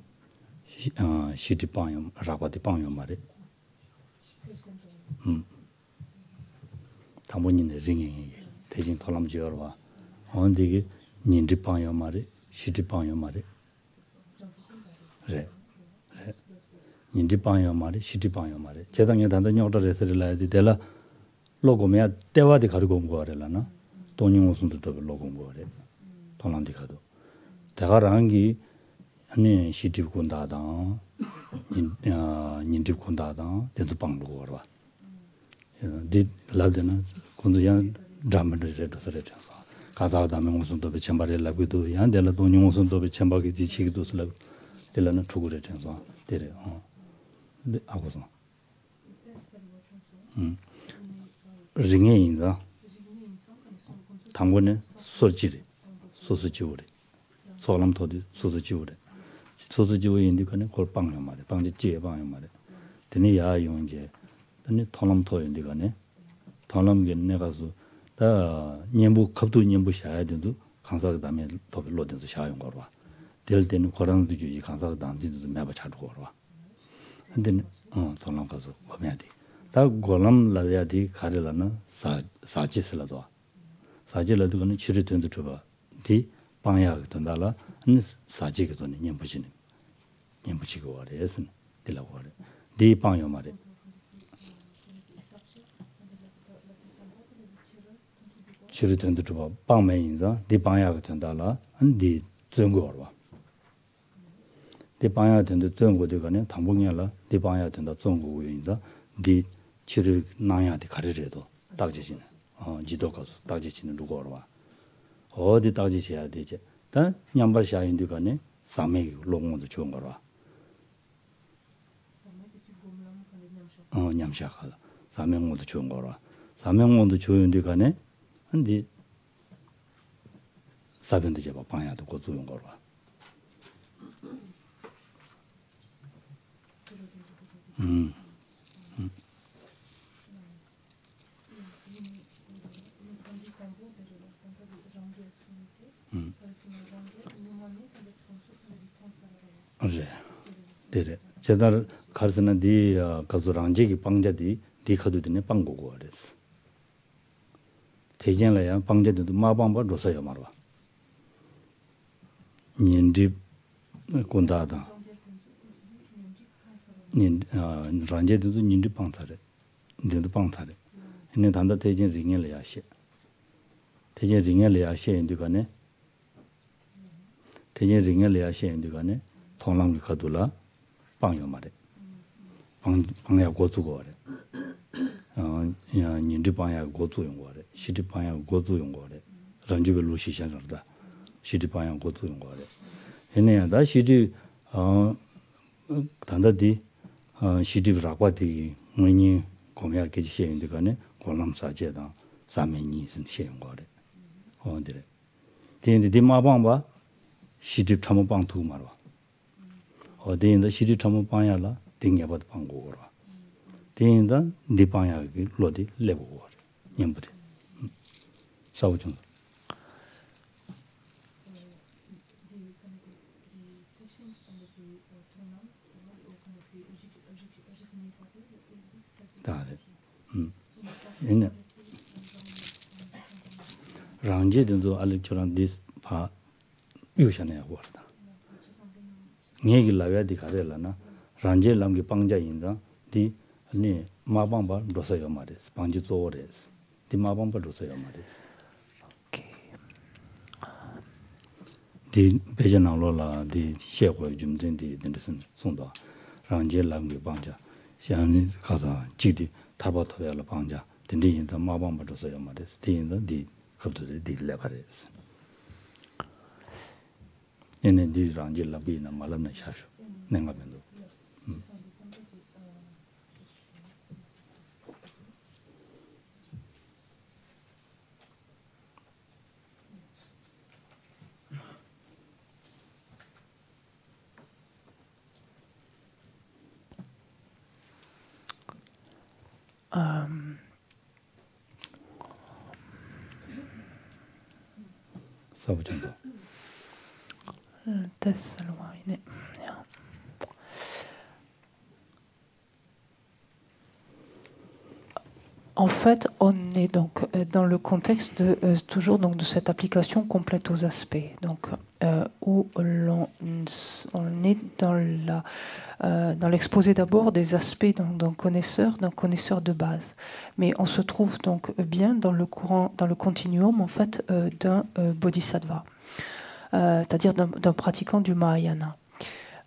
시지방요 라바디방요 말에 당분이네 링이 대진 돌람지여와 언데게 년지방요 말에 시지방요 말에 네 인지방요 말이 시지방요 말이 제당에 단단히 오더레스를 되라 로고메야 때와디 가르고 거래라나 돈이 무슨도 더 로고 거래 돈한테 가도 대가랑기 아니 시지군다다 인지군다다 대도 방로 거라 디 라드나 군도야 잠들레도 서래죠 가다다면 무슨도 배참발에 라고도 양데라 돈이 무슨도 배참박이 뒤치기도 슬라 될라는 추구래 전서 되래 네, 하고서. 링에인다. 당분에 소지리. 소소지오래. 소람토디 소소지오래. 소소지오인데 그네 골빵요 말에. 방지 지에방요 말에. 되네 야 용제. 되네 토람토인데 그네. 토람게 내가서 다 년부 갑도 년부 샤야 된도 강사가 다음에 더 로든서 샤용 거로 와. 될 때는 고랑도 주지 강사가 단지도 매바 차고 거로 와. 근데 돌람 가서 보면 돼. 다 골람 라야디 가려라는 사지슬라도. 사지라도 그는 치료 된도 줘 봐. 디 방야 된다라. 사지게 돈이 년부지는. 년부지고 와래서 되라고 와래. 디 방요 말에. 치료 된도 줘 봐. 방매인자 디 방야 된다라. 디 증거로 와. 대방야 된다 정고도 가네 당봉이라 대방야 된다 정고 요인다 디 치를 나야데 가르래도 딱지지는 지도 가서 딱지지는 누구로 와 어디 딱지셔야 되지 단 냠발샤인데 가네 사메 롱원도 좋은 거로 와 냠샤가 사명원도 좋은 거로 와 사명원도 좋은데 가네 근데 사변도 제가 방야도 고 좋은 거로 와 네. 제가 가르치는 디 가즈랑제기 방자디 디카도드네 방고고 그랬어. 대전래야 방자도 마방바 로서요 말아. 년디 곤다다. 닌 란제도 년디 방타래. 년디 방타래. 이제 단다 대전 링엘래야시. 대전 링엘래야시 인도가네. 대전 링엘래야시 인도가네. 통랑이 가둘라 방요 말에. 방야 고주고 그래. 년디 방야 고주 용 거래. 시디 방야 고주 용 거래. 란주벨 루시샤르다. 시디 방야 고주 용 거래. 얘네야 시디 단다디 시디 라과디 뭐니 공야 계지 시행도 간에 골람사제다 사면이 신 시행 거래. 어디래. 근데 디마방 봐. 시디 참방 두 말아. 어디인데 시디 참방야라 딩야바도 방고거라. 딩인다 니방야기 로디 레고거. 님부터. 사우중. Rangje dentro alectoran dis pa yushane warta. Ngegi lawe di karela na rangje lamgi pangja inda di ni mabamba dosa yomares pangji zores di mabamba dosa yomares. Di bejana lola di xehuo jumzen di dendesen sonda rangje lamgi pangja xiang kaza jidi taba toya la pangja dendi inda mabamba dosa yomares di inda di kaptu di lebares. Ene di rangje labi na malam na shashu nenga bendo. Sabuchando. Thessaloniens. Ja. En fait, on est donc dans le contexte de, toujours donc de cette application complète aux aspects, donc où on est dans l'exposé d'abord des aspects d'un connaisseur de base, mais on se trouve donc bien dans le continuum en fait d'un bodhisattva, c'est-à-dire d'un pratiquant du Mahayana.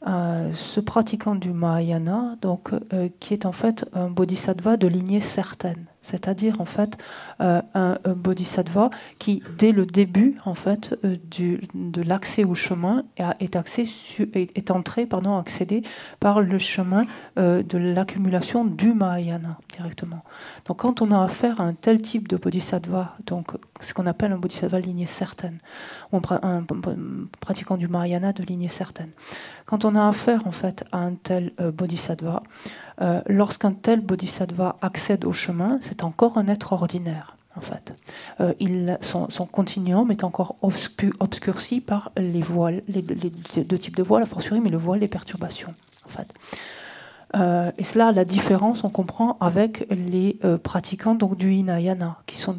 Ce pratiquant du Mahayana, donc, qui est en fait un bodhisattva de lignée certaine, c'est-à-dire en fait un bodhisattva qui, dès le début en fait de l'accès au chemin, est accédé par le chemin de l'accumulation du Mahayana directement. Donc, quand on a affaire à un tel type de bodhisattva, donc ce qu'on appelle un bodhisattva de lignée certaine, ou un pratiquant du Mahayana de lignée certaine. Quand on a affaire en fait à un tel bodhisattva, lorsqu'un tel bodhisattva accède au chemin, c'est encore un être ordinaire. En fait, son continuum est encore obscurci par les voiles, les deux types de voiles, a fortiori, mais le voile des perturbations. En fait. Et cela, la différence, on comprend avec les pratiquants donc, du Hinayana, qui sont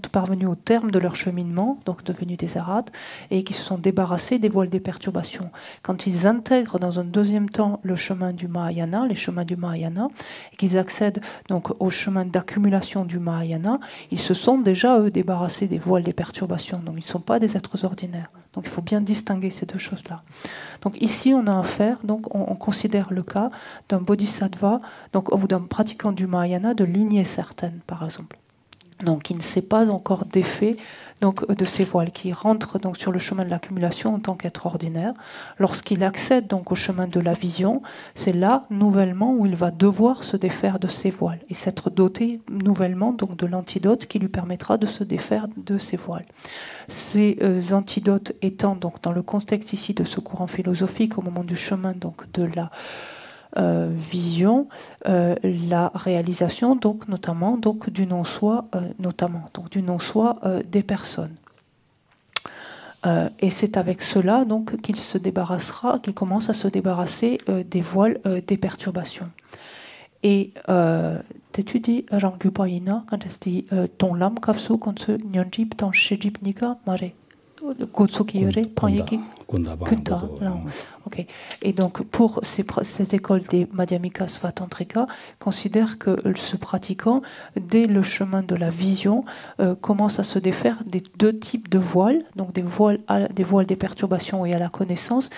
parvenus au terme de leur cheminement, donc devenus des arhats, et qui se sont débarrassés des voiles des perturbations. Quand ils intègrent dans un deuxième temps le chemin du Mahayana, les chemins du Mahayana, et qu'ils accèdent donc au chemin d'accumulation du Mahayana, ils se sont déjà, eux, débarrassés des voiles des perturbations. Donc ils ne sont pas des êtres ordinaires. Donc il faut bien distinguer ces deux choses-là. Donc ici, on a affaire, donc on considère le cas d'un bodhisattva, donc, ou d'un pratiquant du Mahayana de lignée certaine, par exemple. Donc, il ne sait pas encore d'effet donc, de ces voiles, qui rentre donc, sur le chemin de l'accumulation en tant qu'être ordinaire. Lorsqu'il accède donc, au chemin de la vision, c'est là, nouvellement, où il va devoir se défaire de ces voiles et s'être doté nouvellement donc, de l'antidote qui lui permettra de se défaire de ces voiles. Ces antidotes étant donc, dans le contexte ici de ce courant philosophique, au moment du chemin donc, de la vision, la réalisation donc notamment donc du non-soi du non-soi des personnes. Et c'est avec cela donc qu'il commence à se débarrasser des voiles des perturbations. Et t'es-tu dit Rangupayina quand est-ce ton lam kapsu quand ce nyonjip ton shejip nika mare Okay. Et donc, pour ces écoles des Madhyamika Svatantrika, considèrent que ce pratiquant, dès le chemin de la vision, commence à se défaire des deux types de voiles, donc des voiles des perturbations et à la connaissance,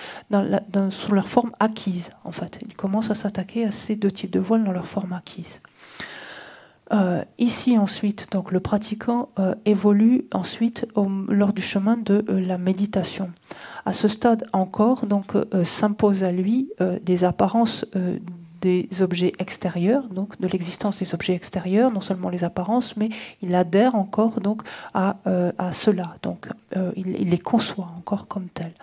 sous leur forme acquise, en fait. Il commence à s'attaquer à ces deux types de voiles dans leur forme acquise. Ici ensuite, donc le pratiquant évolue ensuite lors du chemin de la méditation. À ce stade encore, donc s'impose à lui les apparences des objets extérieurs, donc de l'existence des objets extérieurs, non seulement les apparences, mais il adhère encore donc à cela. Donc il les conçoit encore comme tels.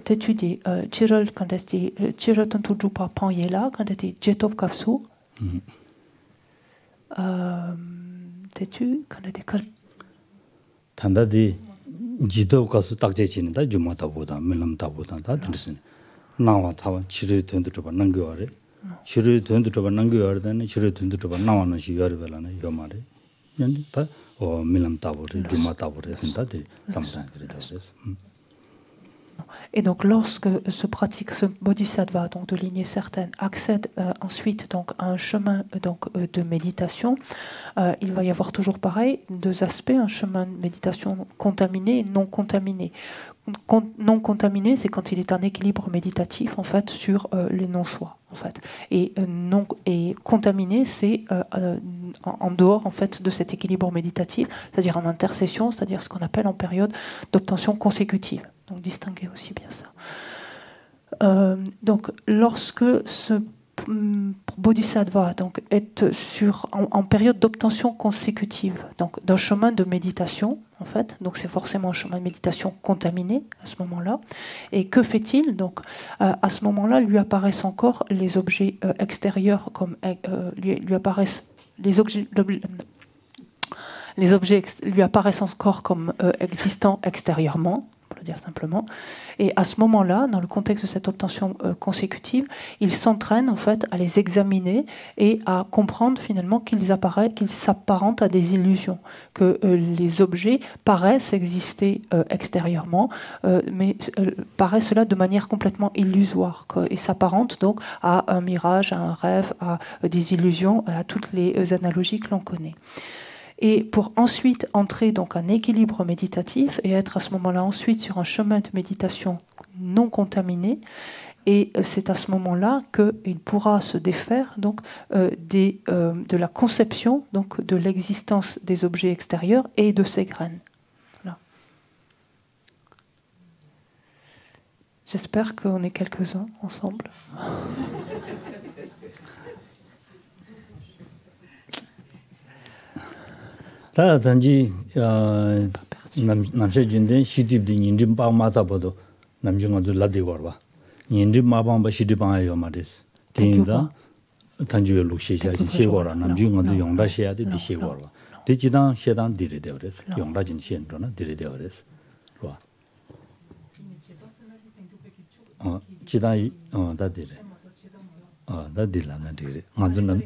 T'étudies Chirol quand est-ce Chirol Tantujupa Panyela quand est-ce Jetop Kapsu t'es-tu quand est-ce 단다디 지도 가서 딱제치는다 주마다보다 밀람다보다 다 들으시네. 나와 타와 치료 된도 봐 남겨와래. 치료 된도 봐 남겨와래다니 치료 된도 봐 나와는 시여르벨라네 요 말에. 연디 다 밀람다보래 주마다보래 선다디 담산들이 됐어. Et donc, lorsque ce bodhisattva, donc de lignée certaine, accède ensuite donc à un chemin de méditation, il va y avoir toujours pareil deux aspects, un chemin de méditation contaminé et non contaminé. Non contaminé, c'est quand il est en équilibre méditatif en fait sur les non-soi en fait, et contaminé, c'est en dehors en fait de cet équilibre méditatif, c'est-à-dire en intercession, c'est-à-dire ce qu'on appelle en période d'obtention consécutive. Donc distinguer aussi bien ça. Donc lorsque ce bodhisattva donc, est en période d'obtention consécutive, donc d'un chemin de méditation, en fait, donc c'est forcément un chemin de méditation contaminé à ce moment-là. Et que fait-il? Donc à ce moment-là, lui apparaissent encore les objets extérieurs comme lui apparaissent les objets lui apparaissent encore comme existants extérieurement, pour le dire simplement. Et à ce moment-là, dans le contexte de cette obtention consécutive, il s'entraîne en fait à les examiner et à comprendre finalement qu'ils s'apparentent à des illusions, que les objets paraissent exister extérieurement, mais paraissent là de manière complètement illusoire, et s'apparentent donc à un mirage, à un rêve, à des illusions, à toutes les analogies que l'on connaît. Et pour ensuite entrer donc en équilibre méditatif et être à ce moment-là ensuite sur un chemin de méditation non contaminé, et c'est à ce moment-là qu'il pourra se défaire donc de la conception donc de l'existence des objets extérieurs et de ces graines. Voilà. J'espère qu'on est quelques-uns ensemble. 다 단지 남세 준데 시집디 인림 바마다보도 남중어도 라디고 봐. 인림 마방바 시집방아요 말이스. 된다. 단지에 룩시샤지 시고라 남중어도 용다시야 돼 디시고 봐. 대지당 시당 디르데 그래서 용다진 시엔도나 디르데 그래서. 봐. 지당 다디래. 다딜라나 디르. 맞은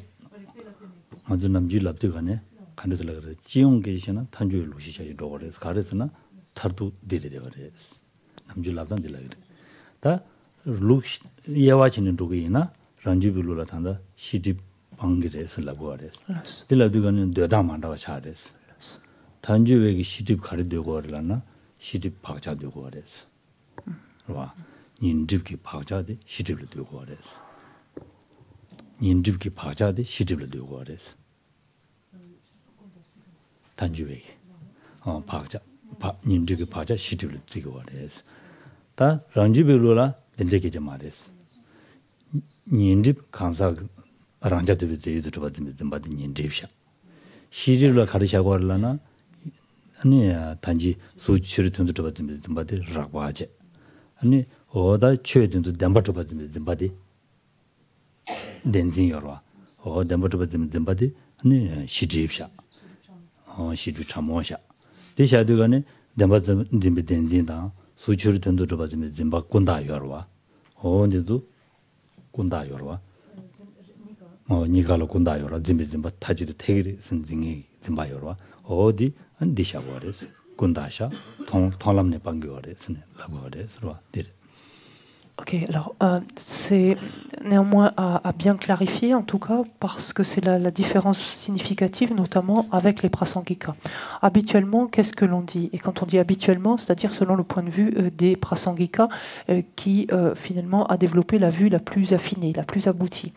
남지 랍드가네. 간데들 그래. 지용 계시나 탄주의 루시샤지 도거래서 가르스나 타르도 디르데 그래서. 남지 랍단 딜라 그래. 다 룩 예와치는 도기나 란지빌로라 탄다 시집 방기래서 라고 그래서. 딜라드가는 되다만다가 차래서. 탄주의 시집 가르되고 그러나 시집 박자되고 그래서. 와. 인집기 박자데 시집을 되고 그래서. 인집기 박자데 시집을 되고 그래서. 단주에게 박자 인집기 박자 시집을 되고 그래서. 다 란지빌로라 된데게 좀 말했어. 인집 강사 란자도 되도 받으면 받은 인집샤. 시집을 가르샤고 하려나 아니 단지 수치를 돈도 받으면 받을 라고 하지. 아니 어다 최든도 담바도 받으면 받이 덴진 여러 담바도 받으면 받이 아니 시집샤 시집 참모샤 대샤도가네 담바도 덴진다 수치를 돈도 받으면 받 군다 여러 어디도 군다 여러 니가로 군다 여러 딘받 타지도 태기 선생이 딘바 여러 어디 안 디샤고레스 군다샤 통람네 방교레스네 라고레스로 딜. Ok, alors c'est néanmoins à bien clarifier en tout cas parce que c'est la différence significative notamment avec les prasangika. Habituellement, qu'est-ce que l'on dit? Et quand on dit habituellement, c'est-à-dire selon le point de vue des prasangika qui finalement a développé la vue la plus affinée, la plus aboutie.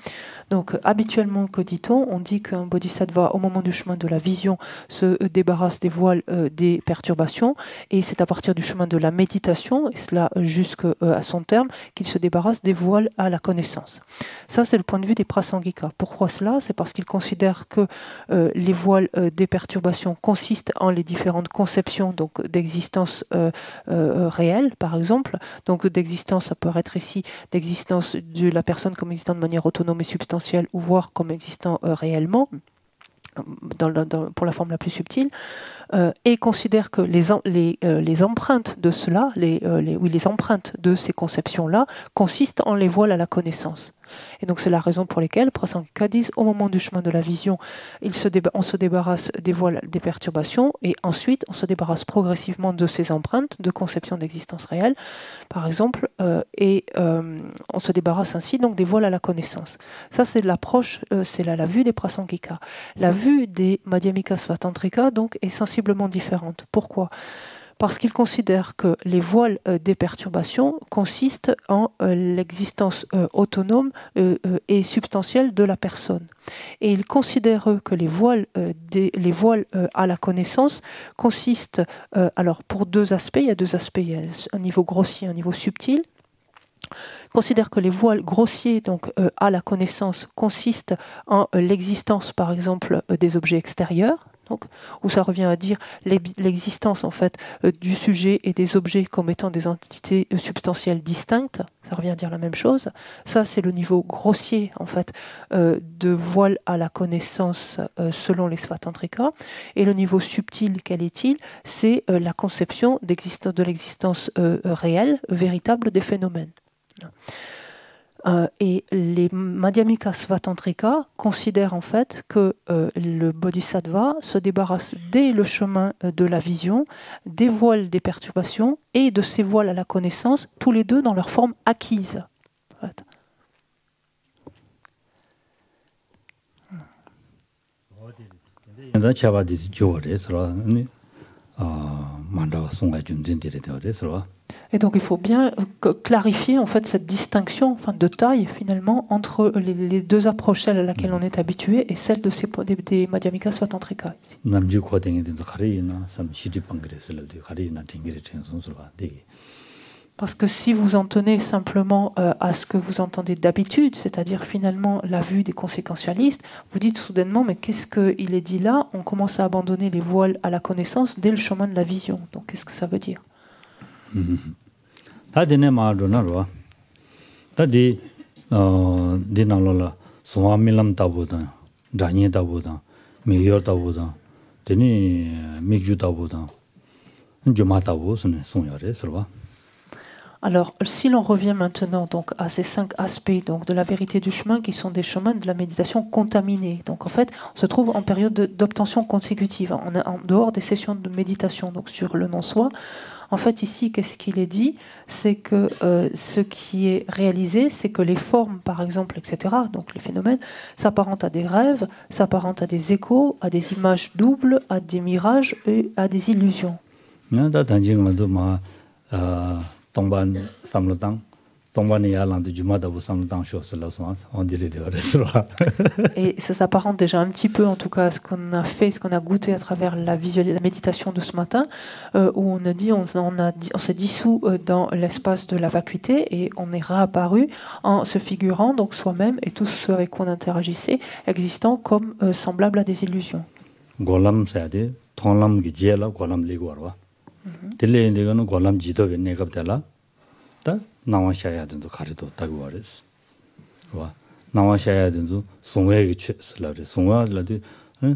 Donc habituellement, que dit-on? On dit qu'un bodhisattva au moment du chemin de la vision se débarrasse des voiles des perturbations et c'est à partir du chemin de la méditation, et cela jusqu'à son terme, qu'il se débarrasse des voiles à la connaissance. Ça, c'est le point de vue des prasangika. Pourquoi cela? C'est parce qu'ils considèrent que les voiles des perturbations consistent en les différentes conceptions donc d'existence réelle, par exemple. Donc d'existence, ça peut être ici d'existence de la personne comme existant de manière autonome et substantielle, ou voire comme existant réellement. pour la forme la plus subtile, et considère que les empreintes de cela, les empreintes de ces conceptions-là, consistent en les voiles à la connaissance. Et donc c'est la raison pour laquelle Prasangika disent au moment du chemin de la vision, on se débarrasse des voiles, des perturbations, et ensuite on se débarrasse progressivement de ces empreintes de conception d'existence réelle, par exemple, et on se débarrasse ainsi donc des voiles à la connaissance. Ça c'est l'approche, c'est la vue des Prasangika. La vue des Madhyamika Svatantrika donc est sensiblement différente. Pourquoi ? Parce qu'ils considèrent que les voiles des perturbations consistent en l'existence autonome et substantielle de la personne. Et ils considèrent que les voiles à la connaissance consistent, alors pour deux aspects, il y a deux aspects, il y a un niveau grossier, un niveau subtil. Considèrent que les voiles grossiers donc à la connaissance consistent en l'existence par exemple des objets extérieurs. Donc, où ça revient à dire l'existence en fait du sujet et des objets comme étant des entités substantielles distinctes, ça revient à dire la même chose. Ça c'est le niveau grossier en fait de voile à la connaissance selon les Svatantrika. Et le niveau subtil, quel est-il? C'est la conception de l'existence réelle, véritable des phénomènes. Et les Madhyamika Svatantrika considèrent en fait que le bodhisattva se débarrasse dès le chemin de la vision des voiles des perturbations et de ces voiles à la connaissance, tous les deux dans leur forme acquise. En fait. Et donc il faut bien clarifier en fait cette distinction de taille finalement entre les deux approches, celle à laquelle on est habitué et celle des Madhyamika Svatantrika. Parce que si vous en tenez simplement à ce que vous entendez d'habitude, c'est-à-dire finalement la vue des conséquentialistes, vous dites soudainement mais qu'est-ce qu'il est dit là? On commence à abandonner les voiles à la connaissance dès le chemin de la vision. Donc qu'est-ce que ça veut dire? 다디네 마르나로 다디 디나로라 소아밀람다보다 다니다보다 미여다보다 데니 미규다보다 주마다보스네 송여레 서바. Alors, si l'on revient maintenant donc à ces 5 aspects donc de la vérité du chemin qui sont des chemins de la méditation contaminés. Donc en fait, on se trouve en période d'obtention consécutive, en dehors des sessions de méditation, donc sur le non-soi. En fait, ici, qu'est-ce qu'il est dit? C'est que ce qui est réalisé, c'est que les formes, par exemple, etc., donc les phénomènes, s'apparentent à des rêves, s'apparentent à des échos, à des images doubles, à des mirages et à des illusions. Et ça s'apparente déjà un petit peu, en tout cas, à ce qu'on a fait, ce qu'on a goûté à travers la méditation de ce matin, où on a dit, on s'est dissous dans l'espace de la vacuité et on est réapparu en se figurant donc soi-même et tout ce avec quoi on interagissait, existant comme semblable à des illusions. 나와샤야든도 가리도 따고 와레스. 와. 나와샤야든도 송외게 쳇슬라레. 송와라도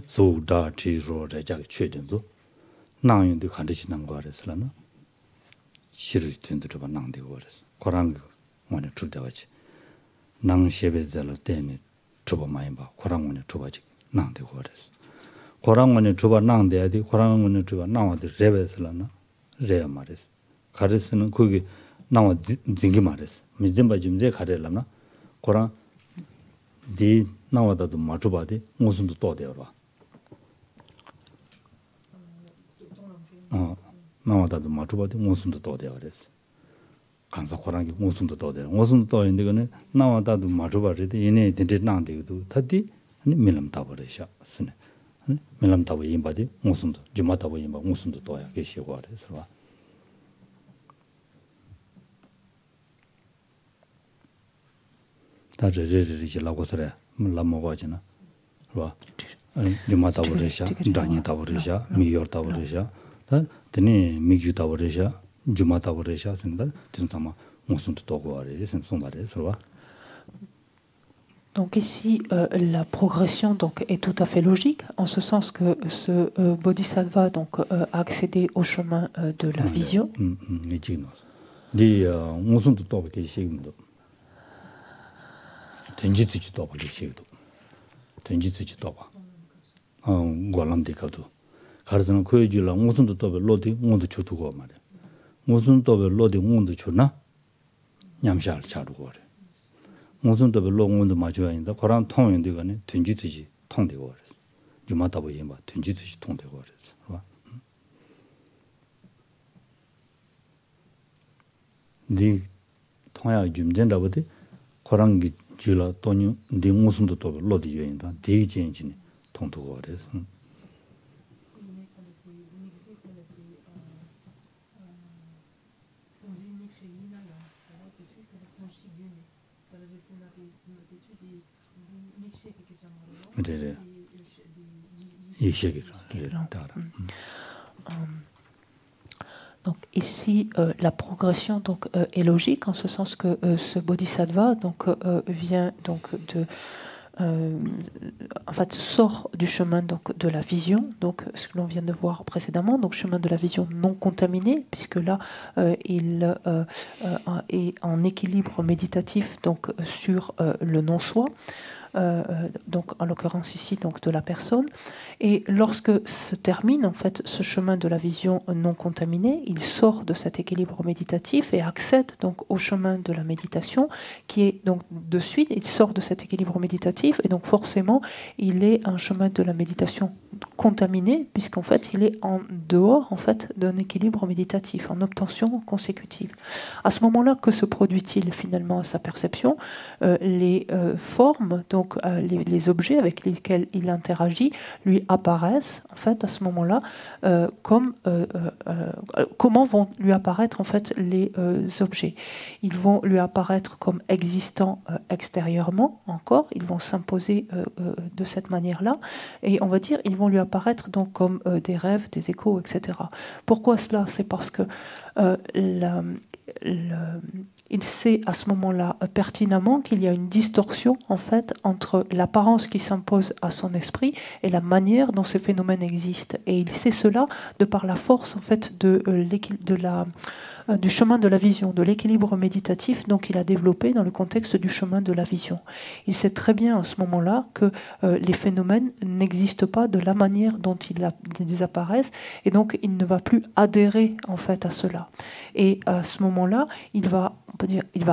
소다 지로레 자게 쳇든도 나윤도 간디시난 거 와레스라나. 시르iten도 봐 낭되고 와레스. 고랑 원에 줄대와지. 낭셰베들 때문에 줘봐 많이 봐. 고랑 원에 줘봐지 낭되고 와레스. 고랑 원에 줘봐 낭돼야지. 고랑 원에 줘봐 나와도 레베슬라나. 레야 말레스. 가르스는 거기 나와 징기 말했어. 미zem바 짐제 가래라나. 고랑 디 나와다도 맞춰봐대. 무슨도 또 되어라. 나와다도 맞춰봐대. 무슨도 또 되어랬어. 간사 고랑이 무슨도 또 되어. 무슨도 또 있는데 그네 나와다도 맞춰봐래도 얘네 된데 나한테도 다디 아니 밀람다 버려셔. 쓰네. 밀람다 버 임바디 무슨도 주마다 버 임바 무슨도 또야. 계시고 그래서 다르르르지 라고서래 라모가지나 봐 주마다 버리샤 다니다 버리샤 미여다 버리샤 다 드니 미규다 버리샤 주마다 버리샤 생다 진짜마 무슨 또 거래 생송 말해 서봐 Donc ici, la progression donc, est tout à fait logique, en ce sens que ce bodhisattva donc, a accédé au chemin de la vision. 무슨 더 별로는 맞아야인데 그런 통은 되거네 든지듯이 통되고 그래서 주마다고 얘마 든지듯이 통되고 그래서 봐. 네 통야 준전다버데 그런 게 줄라 돈이 네 무슨 더 별로디 요인다 되게 진진 통되고 그래서 Donc ici, la progression donc, est logique en ce sens que ce bodhisattva donc, vient donc de en fait sort du chemin donc de la vision, donc ce que l'on vient de voir précédemment, donc chemin de la vision non contaminé, puisque là il est en équilibre méditatif donc sur le non-soi. Donc en l'occurrence ici donc de la personne, et lorsque se termine en fait ce chemin de la vision non contaminée, il sort de cet équilibre méditatif et accède donc au chemin de la méditation qui est donc de suite, il sort de cet équilibre méditatif et donc forcément il est un chemin de la méditation contaminé puisqu'en fait il est en dehors en fait d'un équilibre méditatif, en obtention consécutive. À ce moment-là, que se produit-il finalement à sa perception? Les formes donc les objets avec lesquels il interagit lui apparaissent en fait à ce moment-là comme comment vont lui apparaître en fait les objets. Ils vont lui apparaître comme existants extérieurement encore, ils vont s'imposer de cette manière-là et on va dire ils vont lui apparaître donc comme des rêves, des échos, etc. Pourquoi cela? C'est parce que il sait à ce moment-là pertinemment qu'il y a une distorsion en fait entre l'apparence qui s'impose à son esprit et la manière dont ces phénomènes existent. Et il sait cela de par la force en fait du chemin de la vision, de l'équilibre méditatif donc il a développé dans le contexte du chemin de la vision. Il sait très bien à ce moment-là que les phénomènes n'existent pas de la manière dont ils apparaissent et donc il ne va plus adhérer en fait à cela. Et à ce moment-là, il va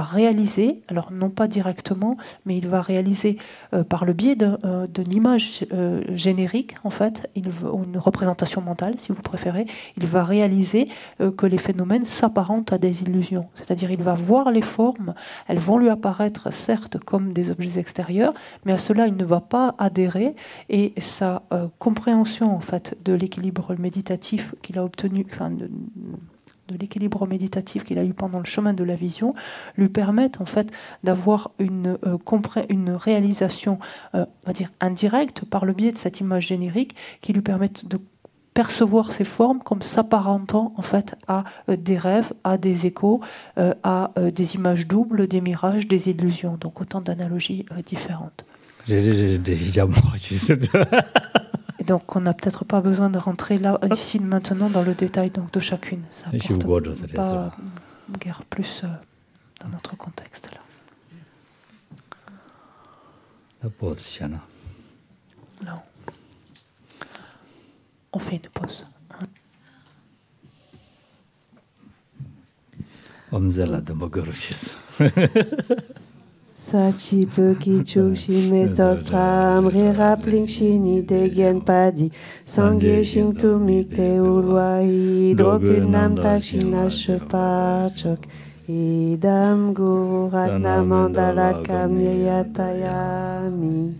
réaliser, alors non pas directement, mais il va réaliser par le biais d'une image générique, en fait, une représentation mentale, si vous préférez, il va réaliser que les phénomènes s'apparentent à des illusions. C'est-à-dire il va voir les formes, elles vont lui apparaître certes comme des objets extérieurs, mais à cela il ne va pas adhérer et sa compréhension en fait, de l'équilibre méditatif qu'il a obtenu, de l'équilibre méditatif qu'il a eu pendant le chemin de la vision, lui permettent en fait d'avoir une réalisation, on va dire indirecte par le biais de cette image générique qui lui permettent de percevoir ces formes comme s'apparentant en fait à des rêves, à des échos, à des images doubles, des mirages, des illusions. Donc autant d'analogies différentes. Et donc, on n'a peut-être pas besoin de rentrer là, ici, maintenant, dans le détail donc, de chacune. Ça apporte pas guère plus dans notre contexte. Là. Non. On fait une pause. Sachi Peki Chushi Metotam Rirapling Shini Degen Padi Sangye Shingtu Mikte Ulwai Drokunam Tachina Shepachok Idam Guratna Mandala Kamyatayami